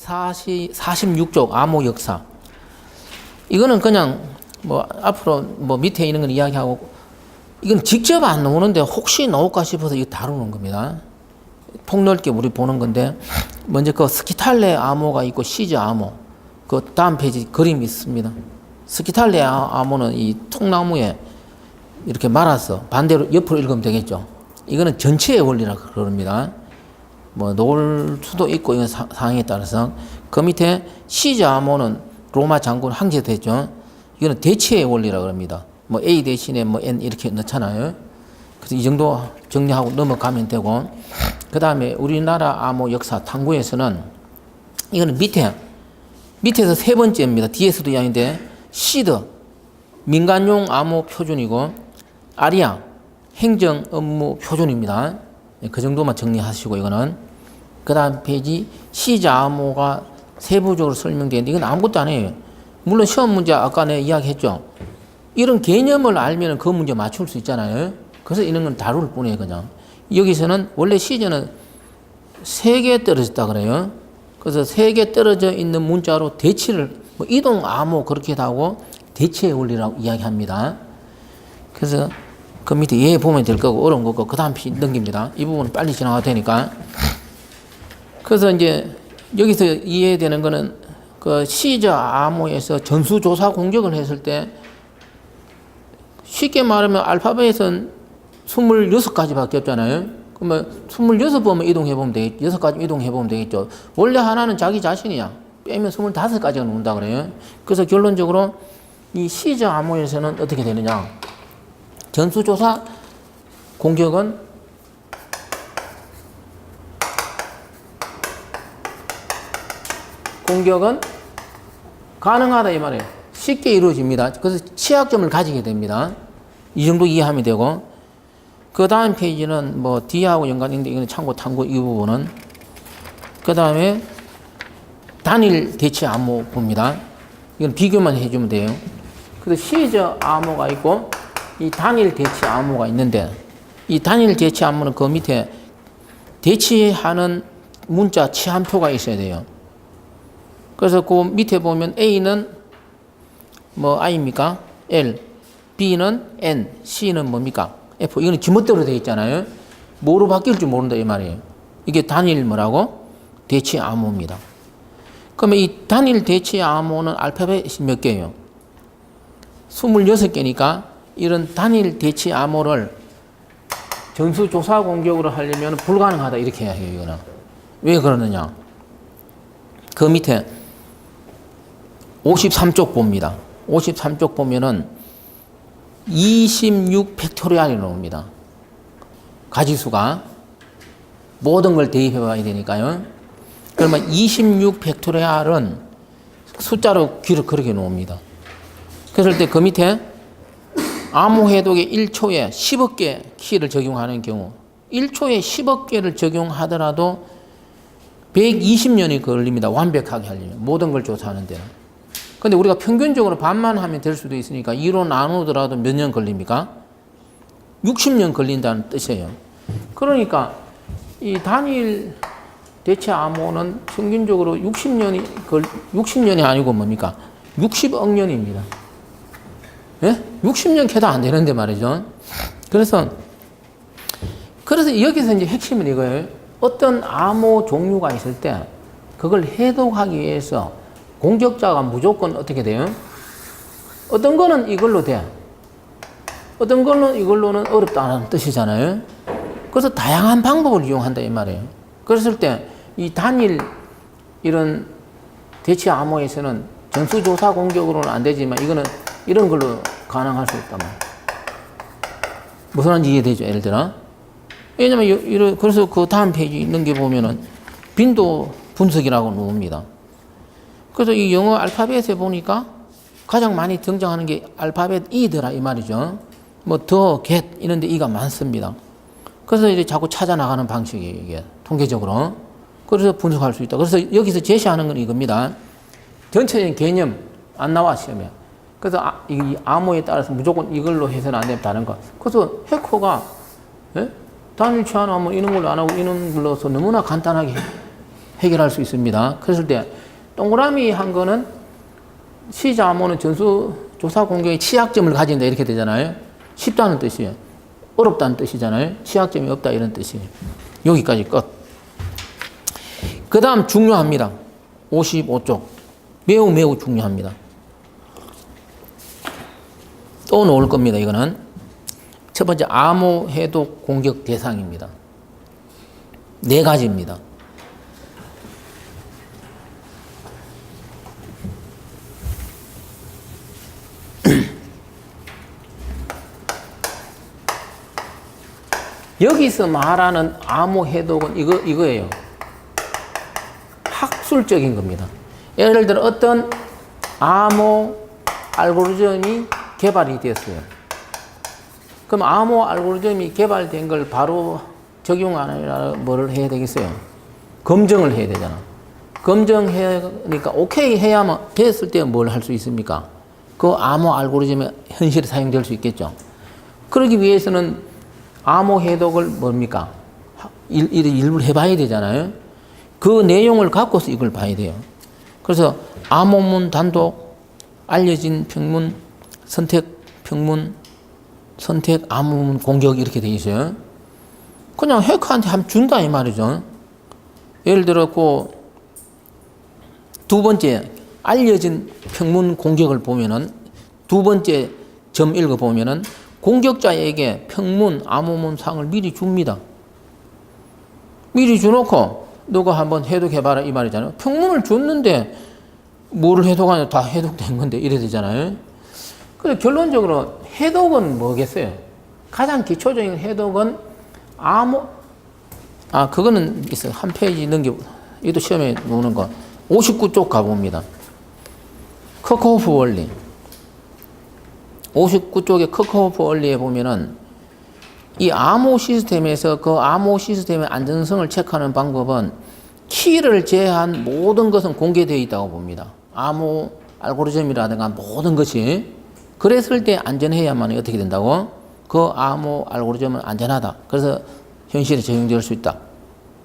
46쪽 암호 역사. 이거는 그냥 뭐 앞으로 뭐 밑에 있는 건 이야기하고, 이건 직접 안 나오는데 혹시 나올까 싶어서 이거 다루는 겁니다. 폭넓게 우리 보는 건데, 먼저 그 스키탈레 암호가 있고 시저 암호, 그 다음 페이지 그림이 있습니다. 스키탈레 암호는 이 통나무에 이렇게 말아서 반대로 옆으로 읽으면 되겠죠. 이거는 전체의 원리라고 그럽니다. 뭐 놓을 수도 있고 이건 상황에 따라서. 그 밑에 시저 암호는 로마 장군 황제도 했죠. 이거는 대치의 원리라고 합니다. 뭐 A 대신에 뭐 N 이렇게 넣잖아요. 그래서 이 정도 정리하고 넘어가면 되고, 그 다음에 우리나라 암호 역사 탐구에서는 이거는 밑에서 세 번째입니다. 뒤에서도 이야기인데, 시드 민간용 암호 표준이고, 아리아 행정 업무 표준입니다. 그 정도만 정리하시고, 이거는 그 다음 페이지 시저 암호가 세부적으로 설명되는데 이건 아무것도 아니에요. 물론 시험 문제 아까 내가 이야기했죠. 이런 개념을 알면 그 문제 맞출 수 있잖아요. 그래서 이런 건 다룰 뿐이에요. 그냥 여기서는 원래 시저는 3개 떨어졌다 그래요. 그래서 3개 떨어져 있는 문자로 대치를 뭐 이동 암호 그렇게 하고 대치의 원리라고 이야기합니다. 그래서 그 밑에 예 보면 될 거고, 어려운 거고 그 다음 페이지 넘깁니다. 이 부분은 빨리 지나가도 되니까. 그래서 이제 여기서 이해되는 거는 그 시저 암호에서 전수조사 공격을 했을 때, 쉽게 말하면 알파벳은 26가지밖에 없잖아요. 그러면 26번만 이동해보면 되겠죠. 6가지 이동해보면 되겠죠. 원래 하나는 자기 자신이야. 빼면 25가지가 나온다 그래요. 그래서 결론적으로 이 시저 암호에서는 어떻게 되느냐. 전수조사 공격은 가능하다 이 말이에요. 쉽게 이루어집니다. 그래서 취약점을 가지게 됩니다. 이 정도 이해하면 되고, 그 다음 페이지는 뭐 D하고 연관있는데 이건 참고 탐구 이 부분은, 그 다음에 단일 대치 암호 봅니다. 이건 비교만 해주면 돼요. 그래서 시저 암호가 있고 이 단일 대치 암호가 있는데, 이 단일 대치 암호는 그 밑에 대치하는 문자 치환표가 있어야 돼요. 그래서 그 밑에 보면 A는 뭐 I입니까? L, B는 N, C는 뭡니까? F. 이거는 지멋대로 되어 있잖아요. 뭐로 바뀔 줄 모른다 이 말이에요. 이게 단일 뭐라고? 대치 암호입니다. 그러면 이 단일 대치 암호는 알파벳이 몇 개예요? 26개니까 이런 단일 대치 암호를 전수조사 공격으로 하려면 불가능하다 이렇게 해야 해요. 이거는 왜 그러느냐? 그 밑에 53쪽 봅니다. 53쪽 보면은 26 팩토리얼이 나옵니다. 가지수가 모든 걸 대입해 봐야 되니까요. 그러면 26 팩토리얼은 숫자로 길을 그렇게 놓습니다. 그랬을 때 그 밑에 암호 해독에 1초에 10억 개 키를 적용하는 경우, 1초에 10억 개를 적용하더라도 120년이 걸립니다. 완벽하게 하려면. 모든 걸 조사하는 데는. 근데 우리가 평균적으로 반만 하면 될 수도 있으니까 2로 나누더라도 몇 년 걸립니까? 60년 걸린다는 뜻이에요. 그러니까 이 단일 대체 암호는 평균적으로 60년이 아니고 뭡니까? 60억 년입니다. 예? 60년 캐도 안 되는데 말이죠. 그래서 여기서 이제 핵심은 이거예요. 어떤 암호 종류가 있을 때 그걸 해독하기 위해서 공격자가 무조건 어떻게 돼요? 어떤 거는 이걸로 돼. 어떤 거는 이걸로는 어렵다는 뜻이잖아요. 그래서 다양한 방법을 이용한다 이 말이에요. 그랬을 때 이 단일 이런 대치 암호에서는 전수조사 공격으로는 안 되지만 이거는 이런 걸로 가능할 수 있단 말이에요. 무슨 말인지 이해되죠? 예를 들어. 왜냐면 그래서 그 다음 페이지 넘겨보면은 빈도 분석이라고 나옵니다. 그래서 이 영어 알파벳에 보니까 가장 많이 등장하는 게 알파벳 E더라 이 말이죠. 뭐 더, get 이런 데 E가 많습니다. 그래서 이제 자꾸 찾아 나가는 방식이에요, 이게 통계적으로. 그래서 분석할 수 있다. 그래서 여기서 제시하는 건 이겁니다. 전체적인 개념 안 나와 시험에. 그래서 이 암호에 따라서 무조건 이걸로 해서는 안 되면 다른 거. 그래서 해커가 단일 치환 암호 이런 걸로 안 하고 이런 걸로 해서 너무나 간단하게 해결할 수 있습니다. 그랬을 때 동그라미 한 거는 시자 암호는 전수 조사 공격의 취약점을 가진다 이렇게 되잖아요. 쉽다는 뜻이에요. 어렵다는 뜻이잖아요. 취약점이 없다 이런 뜻이에요. 여기까지 끝. 그 다음 중요합니다. 55쪽. 매우 중요합니다. 또 나올 겁니다. 이거는 첫 번째 암호 해독 공격 대상입니다. 4가지입니다. 여기서 말하는 암호 해독은 이거예요. 학술적인 겁니다. 예를 들어 어떤 암호 알고리즘이 개발이 됐어요. 그럼 암호 알고리즘이 개발된 걸 바로 적용하느라 뭐를 해야 되겠어요? 검증을 해야 되잖아. 검증하니까 오케이 해야만 됐을 때 뭘 할 수 있습니까? 그 암호 알고리즘이 현실에 사용될 수 있겠죠. 그러기 위해서는 암호 해독을 뭡니까? 일부러 해봐야 되잖아요. 그 내용을 갖고서 이걸 봐야 돼요. 그래서 암호문 단독, 알려진 평문, 선택 평문, 선택 암호문 공격 이렇게 돼 있어요. 그냥 해커한테 하면 준다 이 말이죠. 예를 들어 그 두 번째 알려진 평문 공격을 보면은 두 번째 점 읽어 보면은 공격자에게 평문 암호문 상을 미리 줍니다. 미리 주놓고 너가 한번 해독해봐라 이 말이잖아요. 평문을 줬는데 뭐를 해독하냐 다 해독된 건데 이래 되잖아요. 그래서 결론적으로 해독은 뭐겠어요? 가장 기초적인 해독은 그거는 있어요. 한 페이지 넘겨, 이것도 시험에 나오는 거. 59쪽 가봅니다. 커크호프 원리. 59쪽의 커크호프 원리에 보면은 이 암호 시스템에서 그 암호 시스템의 안전성을 체크하는 방법은 키를 제외한 모든 것은 공개되어 있다고 봅니다. 암호 알고리즘이라든가 모든 것이. 그랬을 때 안전해야만 어떻게 된다고? 그 암호 알고리즘은 안전하다. 그래서 현실에 적용될 수 있다.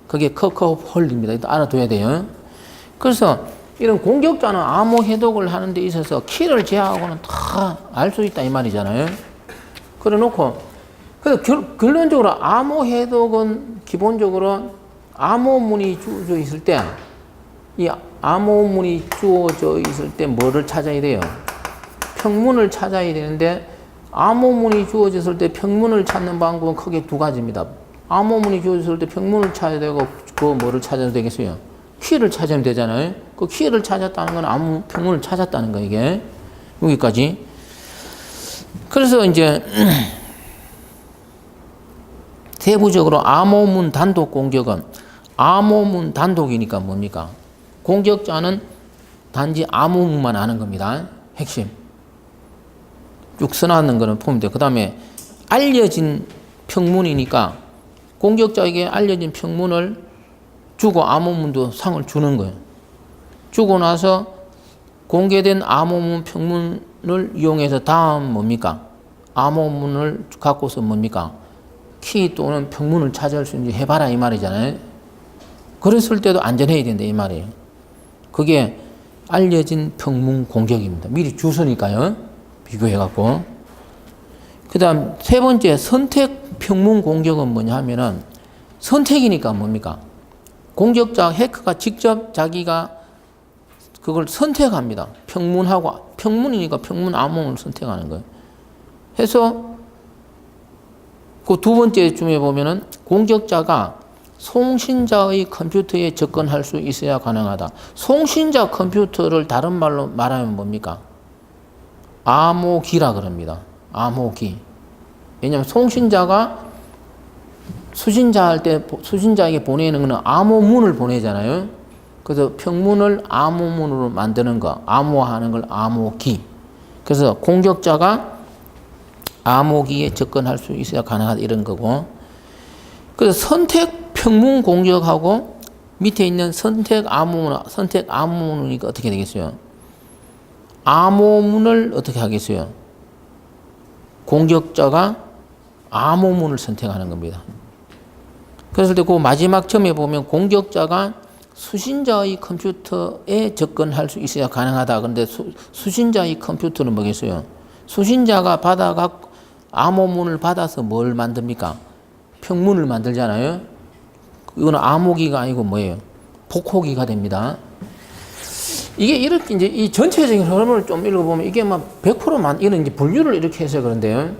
그게 커크호프 원리입니다. 이거 알아둬야 돼요. 그래서 이런 공격자는 암호 해독을 하는 데 있어서 키를 제외하고는 다 알 수 있다 이 말이잖아요. 그래 놓고 그래서 결론적으로 암호 해독은 기본적으로 암호문이 주어져 있을 때 이 암호문이 주어져 있을 때 뭐를 찾아야 돼요? 평문을 찾아야 되는데 암호문이 주어졌을 때 평문을 찾는 방법은 크게 두 가지입니다. 암호문이 주어졌을 때 평문을 찾아야 되고 그 뭐를 찾아야 되겠어요? 키를 찾으면 되잖아요. 그 키를 찾았다는 건 암호 평문을 찾았다는 거 이게 여기까지. 그래서 이제 세부적으로 암호문 단독 공격은 암호문 단독이니까 뭡니까? 공격자는 단지 암호문만 아는 겁니다. 핵심. 쭉 써놨는 거는 보면 돼요. 그 다음에 알려진 평문이니까 공격자에게 알려진 평문을 주고 암호문도 상을 주는 거예요. 주고 나서 공개된 암호문 평문을 이용해서 다음 뭡니까? 암호문을 갖고서 뭡니까? 키 또는 평문을 찾을 수 있는지 해봐라 이 말이잖아요. 그랬을 때도 안전해야 된다 이 말이에요. 그게 알려진 평문 공격입니다. 미리 주소니까요. 비교해갖고. 그 다음 세 번째 선택 평문 공격은 뭐냐 하면은 선택이니까 뭡니까? 공격자 해커가 직접 자기가 그걸 선택합니다. 평문하고 평문이니까 평문 암호문을 선택하는 거예요. 해서 그 두 번째 쯤에 보면은 공격자가 송신자의 컴퓨터에 접근할 수 있어야 가능하다. 송신자 컴퓨터를 다른 말로 말하면 뭡니까? 암호기라 그럽니다. 암호기. 왜냐하면 송신자가 수신자에게 보내는 것은 암호문을 보내잖아요. 그래서 평문을 암호문으로 만드는 거, 암호화하는 걸 암호기. 그래서 공격자가 암호기에 접근할 수 있어야 가능하다 이런 거고. 그래서 선택 평문 공격하고 밑에 있는 선택 암호문이니까 어떻게 되겠어요? 암호문을 어떻게 하겠어요? 공격자가 암호문을 선택하는 겁니다. 그랬을 때 그 마지막 점에 보면 공격자가 수신자의 컴퓨터에 접근할 수 있어야 가능하다. 그런데 수신자의 컴퓨터는 뭐겠어요? 수신자가 받아갖고 암호문을 받아서 뭘 만듭니까? 평문을 만들잖아요. 이거는 암호기가 아니고 뭐예요? 복호기가 됩니다. 이게 이렇게 이제 이 전체적인 흐름을 좀 읽어보면 이게 막 100%만 이런 이제 분류를 이렇게 해서 그런데요.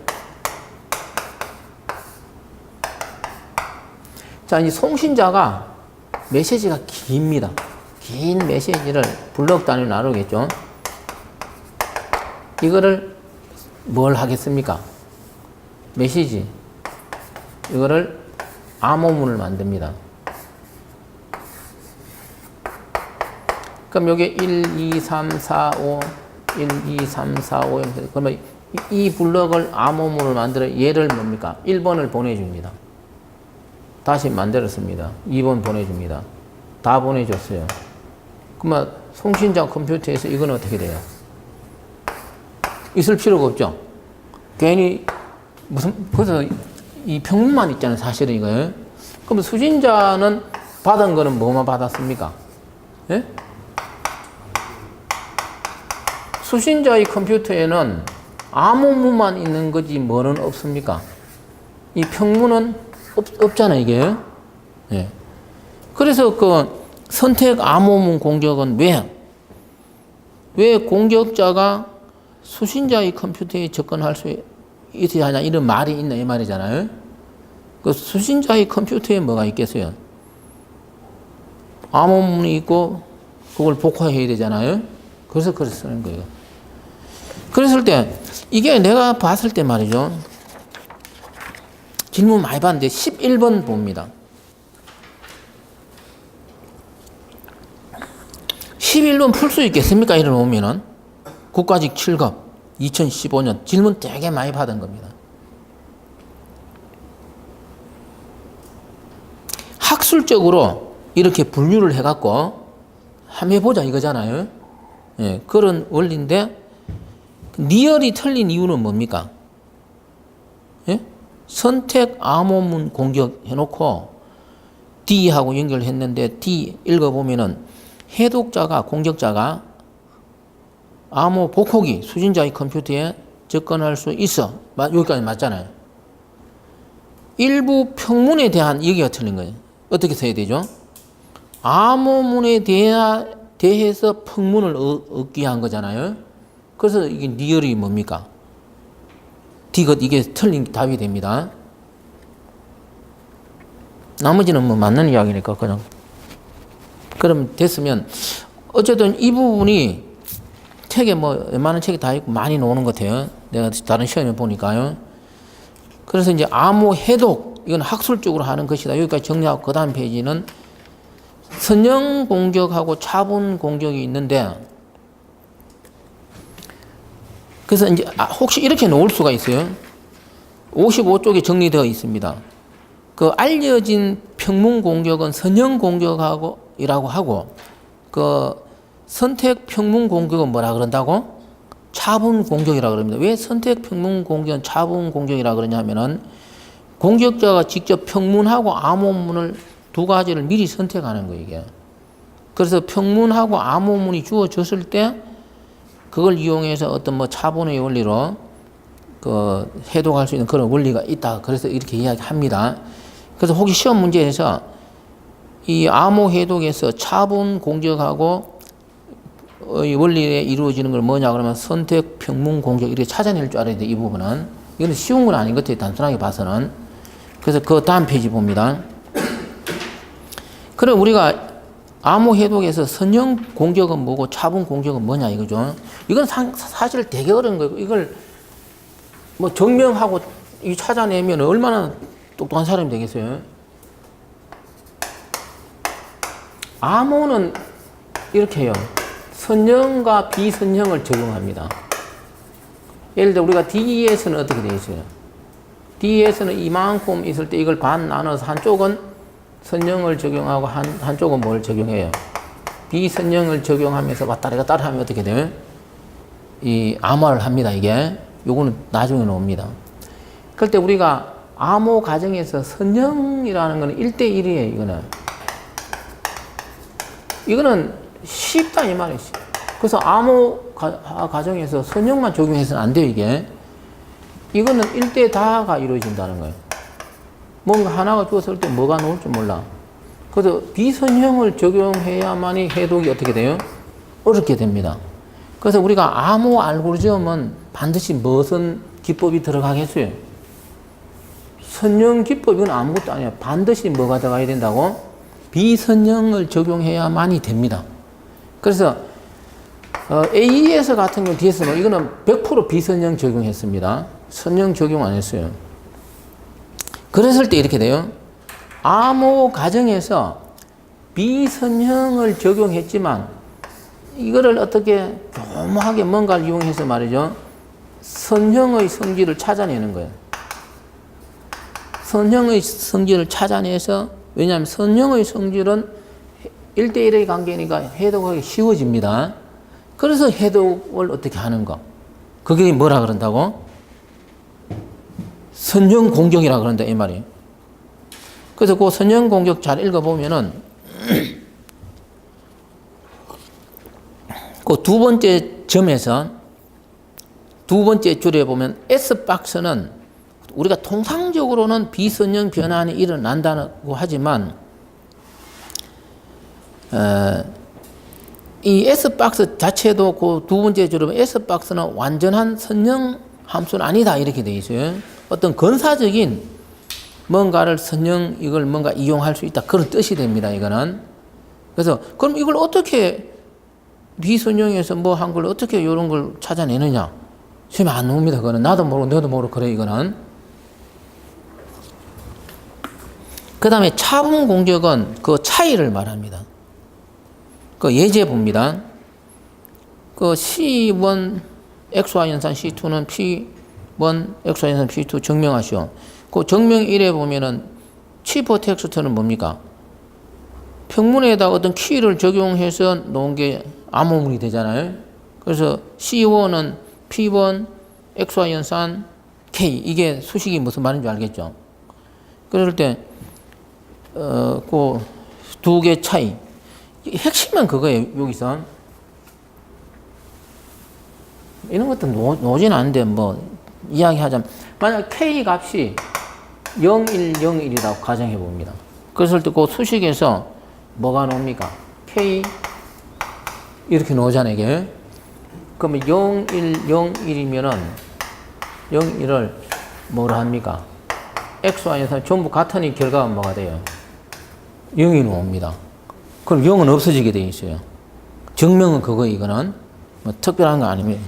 자, 이 송신자가 메시지가 깁니다. 긴 메시지를 블록 단위로 나누겠죠. 이거를 뭘 하겠습니까? 메시지. 이거를 암호문을 만듭니다. 그럼 여기 1, 2, 3, 4, 5, 1, 2, 3, 4, 5 그러면 이 블럭을 암호문을 만들어 얘를 뭡니까? 1번을 보내줍니다. 다시 만들었습니다. 2번 보내줍니다. 다 보내줬어요. 그러면 송신자 컴퓨터에서 이건 어떻게 돼요? 있을 필요가 없죠. 괜히 무슨 벌써 이 평문만 있잖아요. 사실은 이거예요. 그럼 수신자는 받은 거는 뭐만 받았습니까? 예? 수신자의 컴퓨터에는 암호문만 있는 거지 뭐는 없습니까? 이 평문은 없잖아요, 이게. 예. 그래서 그 선택 암호문 공격은 왜 공격자가 수신자의 컴퓨터에 접근할 수 있어야 하냐 이런 말이 있나 이 말이잖아요. 그 수신자의 컴퓨터에 뭐가 있겠어요? 암호문이 있고 그걸 복호해야 되잖아요. 그래서 쓰는 거예요. 그랬을 때 이게 내가 봤을 때 말이죠. 질문 많이 봤는데 11번 봅니다. 11번 풀 수 있겠습니까? 이런 오면은 국가직 7급 2015년 질문 되게 많이 받은 겁니다. 학술적으로 이렇게 분류를 해갖고 한번 해보자 이거잖아요. 예, 그런 원리인데 니얼이 틀린 이유는 뭡니까? 예? 선택 암호문 공격 해놓고 D하고 연결했는데 D 읽어보면은 해독자가 공격자가 암호 복호기 수신자의 컴퓨터에 접근할 수 있어. 여기까지 맞잖아요. 일부 평문에 대한 얘기가 틀린 거예요. 어떻게 써야 되죠? 암호문에 대해서 평문을 얻기 위한 거잖아요. 그래서 이게 니얼이 뭡니까? 이게 틀린 답이 됩니다. 나머지는 뭐 맞는 이야기니까 그냥. 그럼 됐으면 어쨌든 이 부분이 책에 뭐 웬만한 책이 다 있고 많이 나오는 것 같아요. 내가 다른 시험에 보니까요. 그래서 이제 암호 해독 이건 학술적으로 하는 것이다. 여기까지 정리하고 그 다음 페이지는 선형 공격하고 차분 공격이 있는데 그래서 이제 혹시 이렇게 놓을 수가 있어요. 55쪽에 정리되어 있습니다. 그 알려진 평문 공격은 선형 공격이라고 하고 그 선택 평문 공격은 뭐라 그런다고? 차분 공격이라고 그럽니다. 왜 선택 평문 공격은 차분 공격이라고 그러냐면은 공격자가 직접 평문하고 암호문을 두 가지를 미리 선택하는 거예요, 이게. 그래서 평문하고 암호문이 주어졌을 때 그걸 이용해서 어떤 뭐 차분의 원리로 그 해독할 수 있는 그런 원리가 있다. 그래서 이렇게 이야기합니다. 그래서 혹시 시험 문제에서 이 암호 해독에서 차분 공격하고 이 원리에 이루어지는 걸 뭐냐 그러면 선택 평문 공격 이렇게 찾아낼 줄 알아야 돼. 이 부분은 이건 쉬운 건 아닌 것 같아요. 단순하게 봐서는. 그래서 그 다음 페이지 봅니다. 그럼 우리가 암호 해독에서 선형 공격은 뭐고 차분 공격은 뭐냐 이거죠. 이건 사실 되게 어려운 거예요. 이걸 뭐 증명하고 찾아내면 얼마나 똑똑한 사람이 되겠어요. 암호는 이렇게 해요. 선형과 비선형을 적용합니다. 예를 들어 우리가 D에서는 어떻게 되어 있어요? D에서는 이만큼 있을 때 이걸 반 나눠서 한쪽은 선형을 적용하고 한쪽은 뭘 적용해요? 비선형을 적용하면서 왔다 갔다 하면 어떻게 돼요? 이 암호를 합니다. 이게 요거는 나중에 나옵니다. 그럴 때 우리가 암호 과정에서 선형이라는 거는 1대1이에요. 이거는 이거는 쉽다 이 말이지. 그래서 암호 과정에서 선형만 적용해서는 안 돼요, 이게. 이거는 1대 다가 이루어진다는 거예요. 뭔가 하나가 주었을 때 뭐가 나올 줄 몰라. 그래서 비선형을 적용해야만이 해독이 어떻게 돼요? 어렵게 됩니다. 그래서 우리가 암호 알고리즘은 반드시 무슨 기법이 들어가겠어요? 선형 기법, 이건 아무것도 아니야. 반드시 뭐가 들어가야 된다고? 비선형을 적용해야만이 됩니다. 그래서 AES 같은 경우 DS는 이거는 100% 비선형 적용했습니다. 선형 적용 안 했어요. 그랬을 때 이렇게 돼요. 암호 과정에서 비선형을 적용했지만 이거를 어떻게 교묘하게 뭔가를 이용해서 말이죠. 선형의 성질을 찾아내는 거예요. 선형의 성질을 찾아내서, 왜냐하면 선형의 성질은 1대1의 관계니까 해독하기 쉬워집니다. 그래서 해독을 어떻게 하는 거. 그게 뭐라 그런다고? 선형 공격이라 그런다 이 말이에요. 그래서 그 선형 공격 잘 읽어보면은 그 두 번째 점에서 두 번째 줄에 보면 S박스는 우리가 통상적으로는 비선형 변환이 일어난다고 하지만 이 S박스 자체도 그 두 번째 줄에 S박스는 완전한 선형 함수는 아니다 이렇게 되어 있어요. 어떤 건사적인 뭔가를 선형 이걸 뭔가 이용할 수 있다 그런 뜻이 됩니다. 이거는. 그래서 그럼 이걸 어떻게 비선형에서 뭐 한 걸 어떻게 이런 걸 찾아내느냐? 시험에 안 나옵니다. 그거는 나도 모르고 너도 모르고 그래 이거는. 그 다음에 차분 공격은 그 차이를 말합니다. 그 예제 봅니다. 그 C1 XY 연산 C2는 P1 XY 연산 P2 증명하시오. 그 증명 1에 보면은 치퍼 텍스트는 뭡니까? 평문에다가 어떤 키를 적용해서 놓은 게 암호문이 되잖아요. 그래서 C1은 P1 XY 연산 K 이게 수식이 무슨 말인지 알겠죠? 그럴 때 그 두 개 차이 핵심은 그거예요. 여기서 이런 것도 노진 않은데 뭐 이야기하자면 만약 K 값이 0101이라고 가정해 봅니다. 그랬을 때 그 수식에서 뭐가 나옵니까? K 이렇게 나오잖아요. 이게. 그러면 0101이면은 01을 뭐라 합니까? XY에서 전부 같으니 결과가 뭐가 돼요? 0이 나옵니다. 그럼 0은 없어지게 돼 있어요. 증명은 그거 이거는 뭐 특별한 거 아니면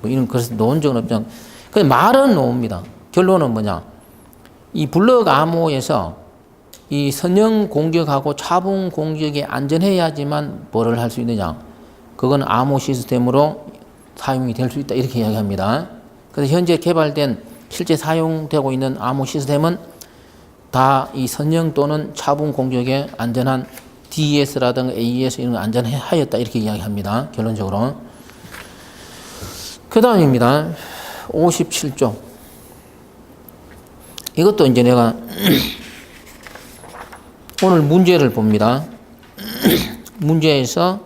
뭐 이런 그래서 놓은 적은 없죠. 근데 말은 나옵니다. 결론은 뭐냐? 이 블럭 암호에서 이 선형 공격하고 차분 공격이 안전해야지만 뭐를 할 수 있느냐? 그건 암호 시스템으로 사용이 될 수 있다 이렇게 이야기합니다. 그래서 현재 개발된 실제 사용되고 있는 암호 시스템은 다 이 선형 또는 차분 공격에 안전한 DES라든가 AES 이런 거 안전하였다 이렇게 이야기합니다. 결론적으로. 그 다음입니다. 57쪽. 이것도 이제 내가 오늘 문제를 봅니다. 문제에서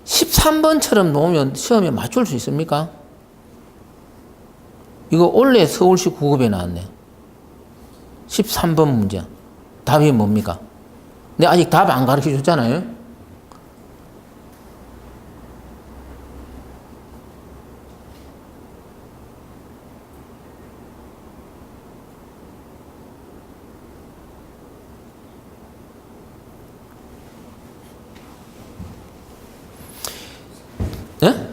13번처럼 놓으면 시험에 맞출 수 있습니까? 이거 원래 서울시 9급에 나왔네. 13번 문제. 답이 뭡니까? 내가 아직 답 안 가르쳐 줬잖아요. 네?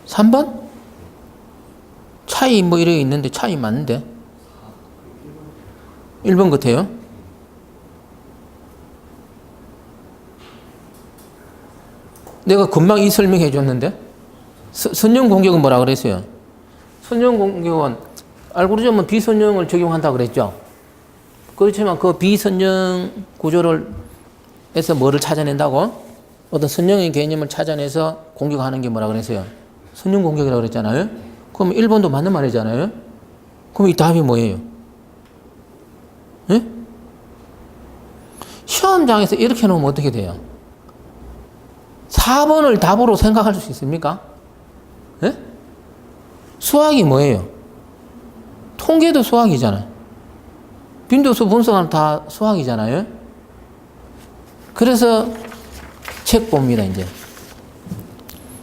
3번? 차이 뭐 이렇게 있는데 차이 맞는데? 1번 같아요. 내가 금방 이 설명해 줬는데? 선형 공격은 뭐라 그랬어요? 선형 공격은 알고리즘은 비선형을 적용한다 그랬죠? 그렇지만 그 비선형 구조를 해서 뭐를 찾아낸다고? 어떤 선형의 개념을 찾아내서 공격하는 게 뭐라 그랬어요? 선형 공격이라고 그랬잖아요? 그럼 1번도 맞는 말이잖아요? 그럼 이 답이 뭐예요? 예? 시험장에서 이렇게 놓으면 어떻게 돼요? 4번을 답으로 생각할 수 있습니까? 예? 수학이 뭐예요? 통계도 수학이잖아요. 빈도수 분석하면 다 수학이잖아요. 그래서 책 봅니다, 이제.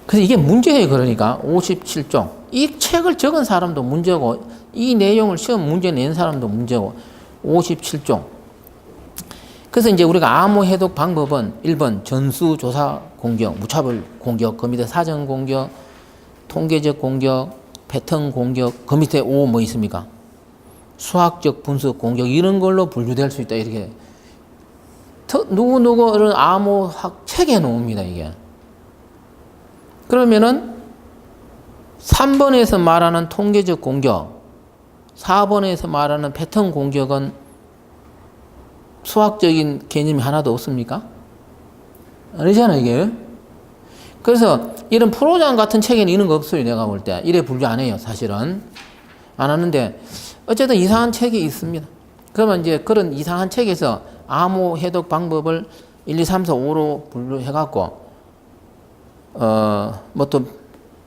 그래서 이게 문제예요, 그러니까. 57종. 이 책을 적은 사람도 문제고, 이 내용을 시험 문제 낸 사람도 문제고, 57종. 그래서 이제 우리가 암호 해독 방법은 1번 전수조사 공격, 무차별 공격, 그 밑에 사전 공격, 통계적 공격, 패턴 공격, 그 밑에 5 뭐 있습니까? 수학적 분석 공격, 이런 걸로 분류될 수 있다, 이렇게. 누구누구를 암호학 책에 놓습니다, 이게. 그러면은 3번에서 말하는 통계적 공격, 4번에서 말하는 패턴 공격은 수학적인 개념이 하나도 없습니까? 아니잖아요, 이게. 그래서 이런 프로장 같은 책에는 이런 거 없어요, 내가 볼 때. 이래 분류 안 해요, 사실은. 안 하는데, 어쨌든 이상한 책이 있습니다. 그러면 이제 그런 이상한 책에서 암호 해독 방법을 1, 2, 3, 4, 5로 분류해갖고, 뭐 또,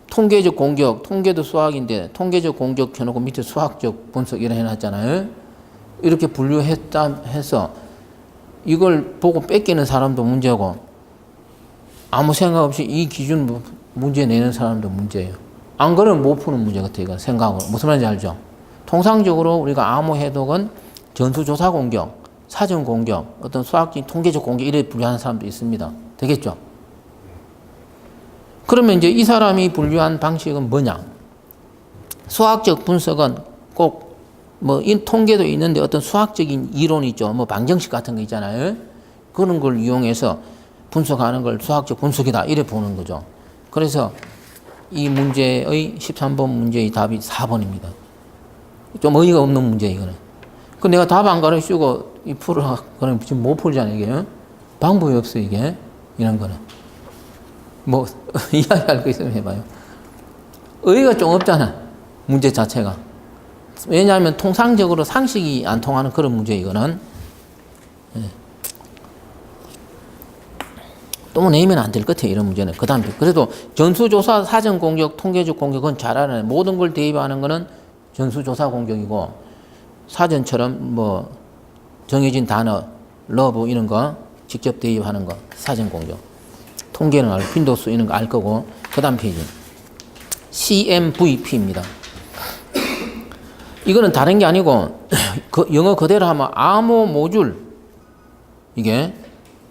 통계적 공격, 통계도 수학인데, 통계적 공격 해놓고 밑에 수학적 분석 이런 해놨잖아요. 이렇게 분류했다 해서, 이걸 보고 뺏기는 사람도 문제고, 아무 생각 없이 이 기준 문제 내는 사람도 문제예요. 안 그러면 못 푸는 문제 같아요, 이건 생각으로. 무슨 말인지 알죠? 통상적으로 우리가 암호 해독은 전수조사 공격, 사전 공격, 어떤 수학적 통계적 공격 이래 분류하는 사람도 있습니다. 되겠죠? 그러면 이제 이 사람이 분류한 방식은 뭐냐? 수학적 분석은 꼭 뭐 통계도 있는데 어떤 수학적인 이론이 있죠. 뭐 방정식 같은 거 있잖아요. 그런 걸 이용해서 분석하는 걸 수학적 분석이다 이래 보는 거죠. 그래서 이 문제의 13번 문제의 답이 4번입니다. 좀 어이가 없는 문제 이거는. 그 내가 답 안 가르치고 이 풀어 그럼 지금 못 풀잖아요, 이게. 방법이 없어 이게. 이런 거는. 뭐 이야기할 거 있으면 해봐요. 의의가 좀 없잖아, 문제 자체가. 왜냐하면 통상적으로 상식이 안 통하는 그런 문제 이거는. 예. 또 내면 안 될 것 같아, 이런 문제는. 그 다음에 그래도 전수조사, 사전 공격, 통계적 공격은 잘 알아요. 모든 걸 대입하는 거는 전수조사 공격이고, 사전처럼 뭐 정해진 단어, 러브 이런 거 직접 대입하는 거 사전 공격. 통계는 알고, 빈도수 이런 거 알 거고. 그 다음 페이지. CMVP입니다. 이거는 다른 게 아니고, 그 영어 그대로 하면 암호 모듈. 이게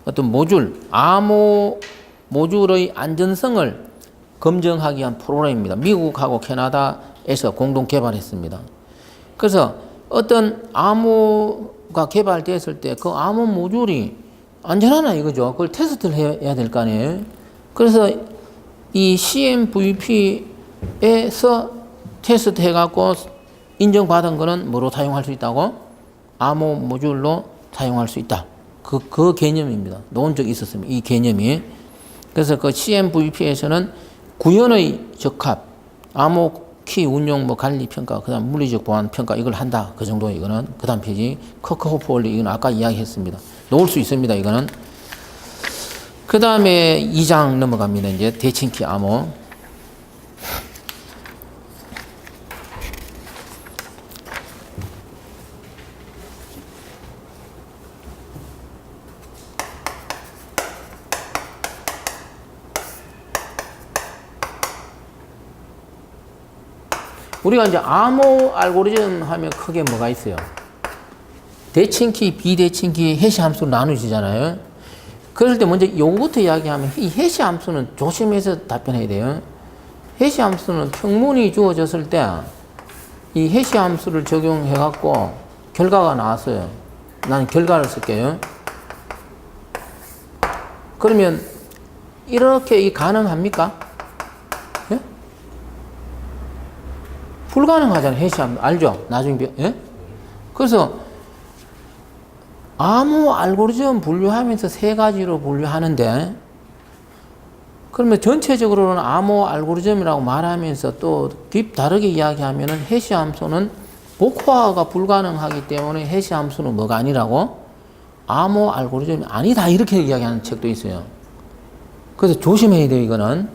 어떤 모듈, 암호 모듈의 안전성을 검증하기 위한 프로그램입니다. 미국하고 캐나다에서 공동 개발했습니다. 그래서 어떤 암호가 개발됐을 때 그 암호 모듈이 안전하나 이거죠. 그걸 테스트를 해야 될 거 아니에요. 그래서 이 CMVP에서 테스트 해갖고 인정받은 거는 뭐로 사용할 수 있다고? 암호 모듈로 사용할 수 있다. 그 개념입니다. 놓은 적이 있었습니다, 이 개념이. 그래서 그 CMVP에서는 구현의 적합, 암호 키 운용 뭐 관리 평가, 그 다음 물리적 보안 평가 이걸 한다. 그 정도 이거는. 그 다음 페이지. 커크호프 원리 이건 아까 이야기했습니다. 놓을 수 있습니다, 이거는. 그 다음에 2장 넘어갑니다. 이제 대칭키 암호. 우리가 이제 암호 알고리즘 하면 크게 뭐가 있어요? 대칭키, 비대칭키, 해시 함수로 나누시잖아요. 그럴 때 먼저 요거부터 이야기하면 이 해시 함수는 조심해서 답변해야 돼요. 해시 함수는 평문이 주어졌을 때 이 해시 함수를 적용해갖고 결과가 나왔어요. 나는 결과를 쓸게요. 그러면 이렇게 가능합니까? 예? 불가능하잖아요. 해시 함수. 알죠? 나중에. 예? 그래서 암호 알고리즘 분류하면서 세 가지로 분류하는데, 그러면 전체적으로는 암호 알고리즘이라고 말하면서 또 다르게 이야기하면은 해시 함수는 복화가 불가능하기 때문에 해시 함수는 뭐가 아니라고? 암호 알고리즘이 아니다 이렇게 이야기하는 책도 있어요. 그래서 조심해야 돼요 이거는.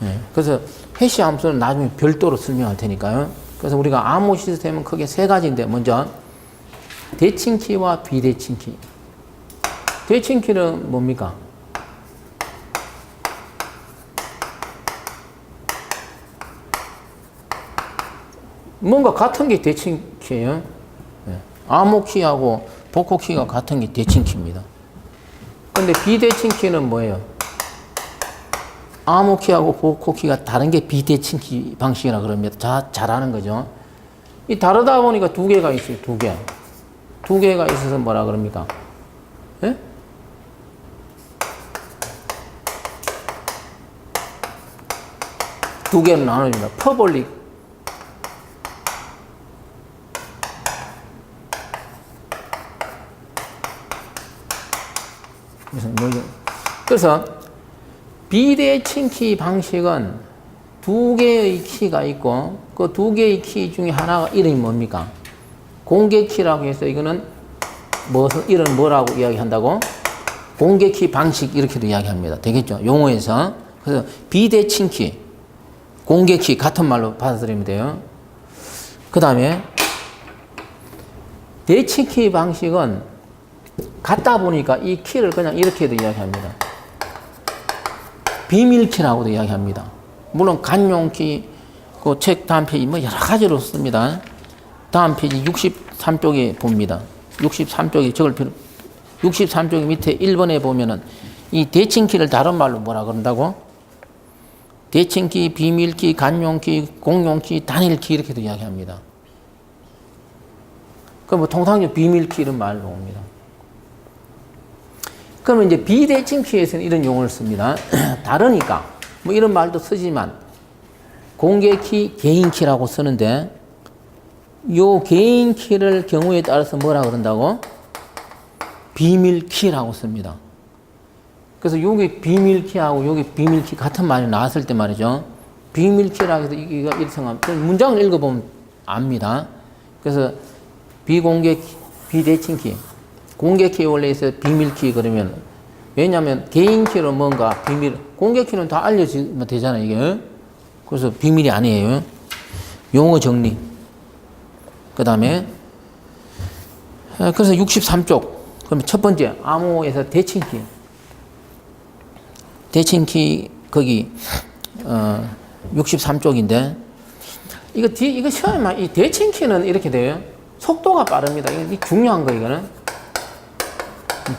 예. 그래서 해시 함수는 나중에 별도로 설명할 테니까요. 그래서 우리가 암호 시스템은 크게 세 가지인데 먼저 대칭키와 비대칭키. 대칭키는 뭡니까? 뭔가 같은 게 대칭키예요. 예. 암호키하고 복호키가 같은 게 대칭키입니다. 근데 비대칭키는 뭐예요? 암호키하고 복호키가 다른 게 비대칭키 방식이라 그럽니다. 잘 아는 거죠. 이 다르다 보니까 두 개가 있어요. 두 개. 두 개가 있어서 뭐라 그럽니까? 예? 두 개로 나눠집니다. 퍼블릭. 그래서 비대칭키 방식은 두 개의 키가 있고 그 두 개의 키 중에 하나가 이름이 뭡니까? 공개키라고 해서 이거는 무슨 이름 뭐라고 이야기한다고? 공개키 방식 이렇게도 이야기합니다. 되겠죠? 용어에서. 그래서 비대칭키, 공개키 같은 말로 받아들이면 돼요. 그 다음에 대칭키 방식은 같다 보니까 이 키를 그냥 이렇게도 이야기합니다. 비밀키라고도 이야기합니다. 물론 간용키, 그 책 다음 페이지 뭐 여러 가지로 씁니다. 다음 페이지 63쪽에 봅니다. 63쪽에 적을 필요, 63쪽 밑에 1번에 보면은 이 대칭키를 다른 말로 뭐라 그런다고? 대칭키, 비밀키, 간용키, 공용키, 단일키 이렇게도 이야기합니다. 그럼 뭐 통상적으로 비밀키 이런 말로 옵니다. 그러면 이제 비대칭키에서는 이런 용어를 씁니다. 다르니까 뭐 이런 말도 쓰지만 공개키, 개인키라고 쓰는데 요 개인키를 경우에 따라서 뭐라 그런다고? 비밀키라고 씁니다. 그래서 요게 비밀키하고 요게 비밀키 같은 말이 나왔을 때 말이죠. 비밀키라고 해서 이거 이렇게 생각하면 문장을 읽어보면 압니다. 그래서 비공개키, 비대칭키. 공개키 원래 있어요. 비밀키 그러면 왜냐하면 개인키로 뭔가 비밀 공개키는 다 알려지면 되잖아요 이게. 그래서 비밀이 아니에요. 용어 정리. 그 다음에 그래서 63쪽 그러면 첫 번째 암호에서 대칭키. 대칭키 거기 63쪽인데 이거 시험에 이 대칭키는 이렇게 돼요. 속도가 빠릅니다. 이게 중요한 거 이거는.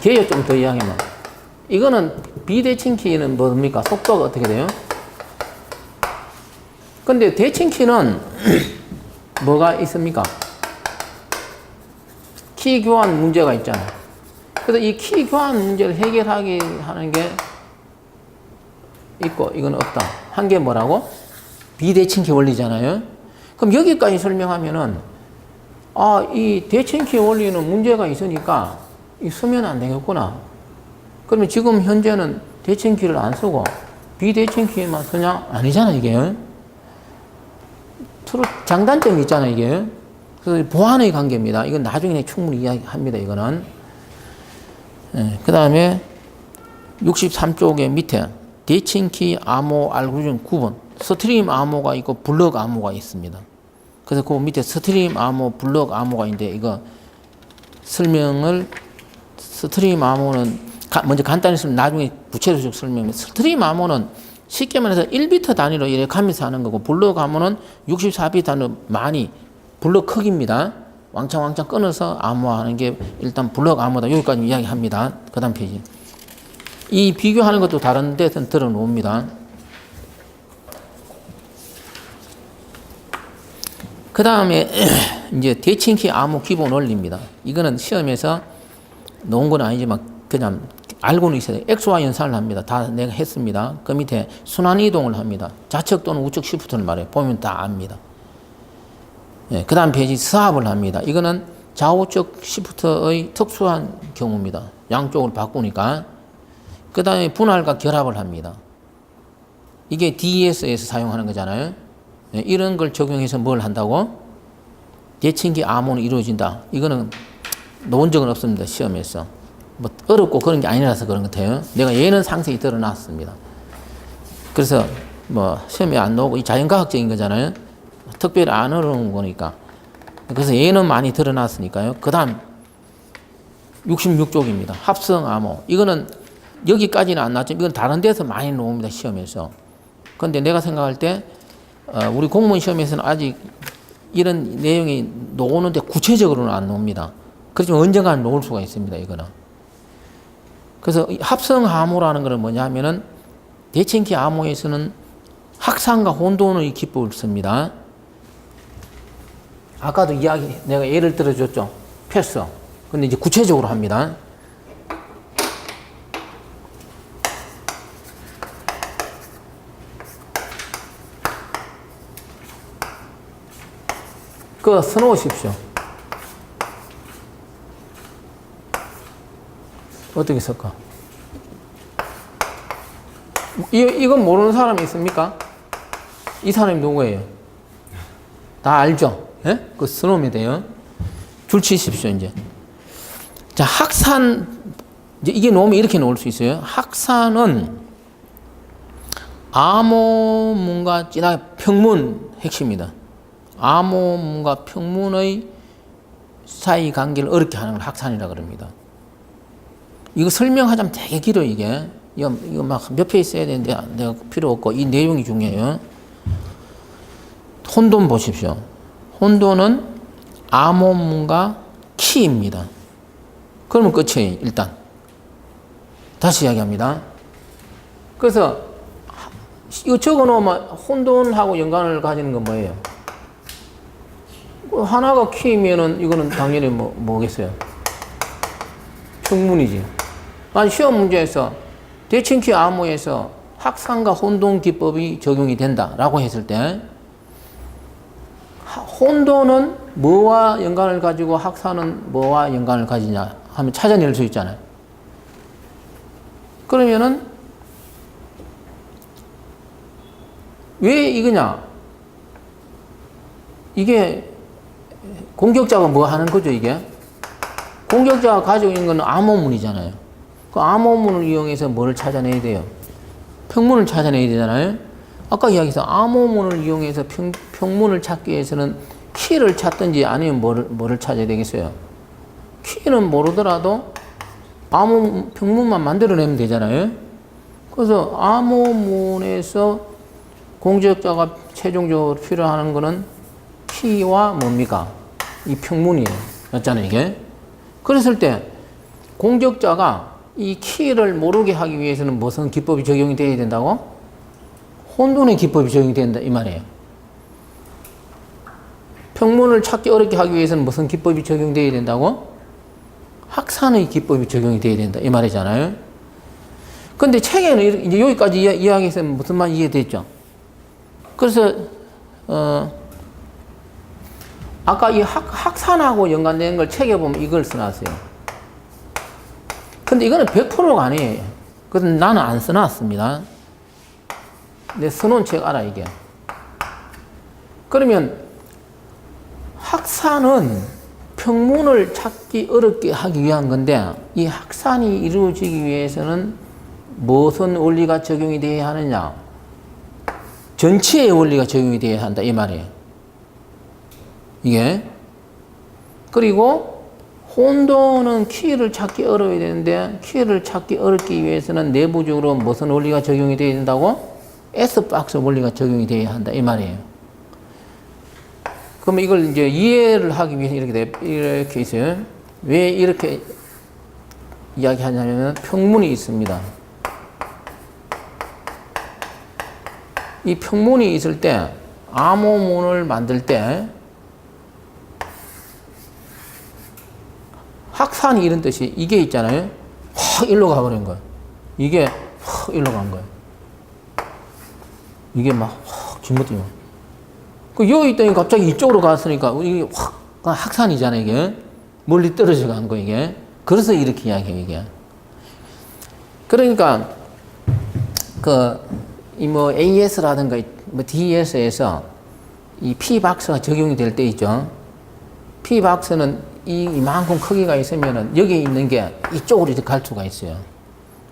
개요 좀 더 이야기하면 이거는 비대칭키는 뭡니까? 속도가 어떻게 돼요? 근데 대칭키는 뭐가 있습니까? 키 교환 문제가 있잖아요. 그래서 이 키 교환 문제를 해결하기 하는 게 있고 이건 없다. 한 게 뭐라고? 비대칭키 원리잖아요. 그럼 여기까지 설명하면은 이 대칭키 원리는 문제가 있으니까 이 쓰면 안 되겠구나. 그러면 지금 현재는 대칭키를 안 쓰고 비대칭키만 쓰냐? 아니잖아 이게. 서로 장단점이 있잖아 이게. 그래서 보완의 관계입니다. 이건 나중에 충분히 이야기합니다 이거는. 그 다음에 63쪽의 밑에 대칭키 암호 알고리즘 구분. 스트림 암호가 있고 블럭 암호가 있습니다. 그래서 그 밑에 스트림 암호, 블럭 암호가 있는데 이거 설명을 스트림 암호는 먼저 간단히 설명, 나중에 구체적으로 설명해. 스트림 암호는 쉽게 말해서 1비트 단위로 이렇게 가면서 하는 거고 블럭 암호는 64비트 단위로 많이 블럭 크기입니다. 왕창 끊어서 암호하는 게 일단 블럭 암호다. 여기까지 이야기합니다. 그 다음 페이지. 이 비교하는 것도 다른 데서 들어놓습니다. 그 다음에 이제 대칭키 암호 기본 원리입니다. 이거는 시험에서 놓은 건 아니지만 그냥 알고는 있어야 돼요. XY 연산을 합니다. 다 내가 했습니다. 그 밑에 순환 이동을 합니다. 좌측 또는 우측 시프트를 말해요. 보면 다 압니다. 그 다음 페이지 스왑을 합니다. 이거는 좌우측 시프트의 특수한 경우입니다. 양쪽을 바꾸니까. 그 다음에 분할과 결합을 합니다. 이게 DES에서 사용하는 거잖아요. 이런 걸 적용해서 뭘 한다고? 대칭키 암호는 이루어진다. 이거는 놓은 적은 없습니다. 시험에서. 뭐 어렵고 그런 게 아니라서 그런 것 같아요. 내가 얘는 상세히 드러났습니다. 그래서 뭐 시험에 안 나오고 이 자연과학적인 거잖아요. 특별히 안 어려운 거니까. 그래서 얘는 많이 드러났으니까요. 그 다음 66쪽입니다. 합성 암호. 이거는 여기까지는 안 나왔지만 이건 다른 데서 많이 나옵니다. 시험에서. 그런데 내가 생각할 때 우리 공무원 시험에서는 아직 이런 내용이 나오는데 구체적으로는 안 나옵니다. 그렇지만 언젠가는 나올 수가 있습니다. 이거는. 그래서 합성 암호라는 것은 뭐냐 하면은 대칭키 암호에서는 확산과 혼돈의 기법을 씁니다. 아까도 내가 예를 들어줬죠. 패스. 근데 이제 구체적으로 합니다. 그거 써놓으십시오. 어떻게 쓸까? 이건 모르는 사람이 있습니까? 이 사람이 누구예요? 다 알죠? 예? 그거 써놓으면 돼요. 줄 치십시오, 이제. 자, 확산, 이제 이게 놓으면 이렇게 놓을 수 있어요. 확산은 암호문과 진하게 평문 핵심이다. 암호문과 평문의 사이 관계를 어렵게 하는 걸 확산이라고 그럽니다. 이거 설명하자면 되게 길어요, 이게. 이거 막 몇 페이지 써야 되는데 내가 필요 없고 이 내용이 중요해요. 혼돈 보십시오. 혼돈은 암호문과 키입니다. 그러면 끝이에요, 일단. 다시 이야기합니다. 그래서 이거 적어 놓으면 혼돈하고 연관을 가지는 건 뭐예요? 하나가 키면은 이거는 당연히 뭐겠어요? 평문이지. 아니, 시험 문제에서 대칭키 암호에서 확산과 혼돈 기법이 적용이 된다라고 했을 때 혼돈은 뭐와 연관을 가지고 확산은 뭐와 연관을 가지냐 하면 찾아낼 수 있잖아요. 그러면은 왜 이거냐? 이게 공격자가 뭐 하는 거죠, 이게? 공격자가 가지고 있는 건 암호문이잖아요. 그 암호문을 이용해서 뭐를 찾아내야 돼요? 평문을 찾아내야 되잖아요. 아까 이야기해서 암호문을 이용해서 평문을 찾기 위해서는 키를 찾든지 아니면 뭐를 찾아야 되겠어요? 키는 모르더라도 평문만 만들어내면 되잖아요. 그래서 암호문에서 공격자가 최종적으로 필요하는 거는 키와 뭡니까? 이 평문이에요. 맞잖아요, 이게. 그랬을 때 공격자가 이 키를 모르게 하기 위해서는 무슨 기법이 적용이 돼야 된다고? 혼돈의 기법이 적용이 된다 이 말이에요. 평문을 찾기 어렵게 하기 위해서는 무슨 기법이 적용돼야 된다고? 확산의 기법이 적용이 돼야 된다 이 말이잖아요. 근데 책에는 이제 여기까지 이야기해서 무슨 말 이해됐죠? 그래서 아까 이 확산하고 연관된 걸 책에 보면 이걸 써놨어요. 근데 이거는 100%가 아니에요. 그래서 나는 안 써놨습니다. 내 써놓은 책 알아, 이게. 그러면 확산은 평문을 찾기 어렵게 하기 위한 건데 이 확산이 이루어지기 위해서는 무슨 원리가 적용이 되어야 하느냐? 전체의 원리가 적용이 되어야 한다, 이 말이에요. 이게. 그리고 혼돈은 키를 찾기 어려워야 되는데 키를 찾기 어렵기 위해서는 내부적으로 무슨 원리가 적용이 되어야 된다고? S박스 원리가 적용이 되어야 한다 이 말이에요. 그러면 이걸 이제 이해를 하기 위해서 이렇게 있어요. 왜 이렇게 이야기하냐면 평문이 있습니다. 이 평문이 있을 때 암호문을 만들 때 확산이 이런 뜻이 이게 있잖아요. 확 일로 가버린 거예요. 이게 확 일로 간 거예요. 이게 막확 뒷모습이. 그 여기 있더니 갑자기 이쪽으로 갔으니까 이게 확 확산이잖아요. 이게 멀리 떨어져 간 거 이게. 그래서 이렇게 이야기해요 이게. 그러니까 이 AS라든가 DS에서 이 P 박스가 적용이 될 때 있죠. P 박스는 이만큼 크기가 있으면은 여기 있는 게 이쪽으로 이렇게 갈 수가 있어요.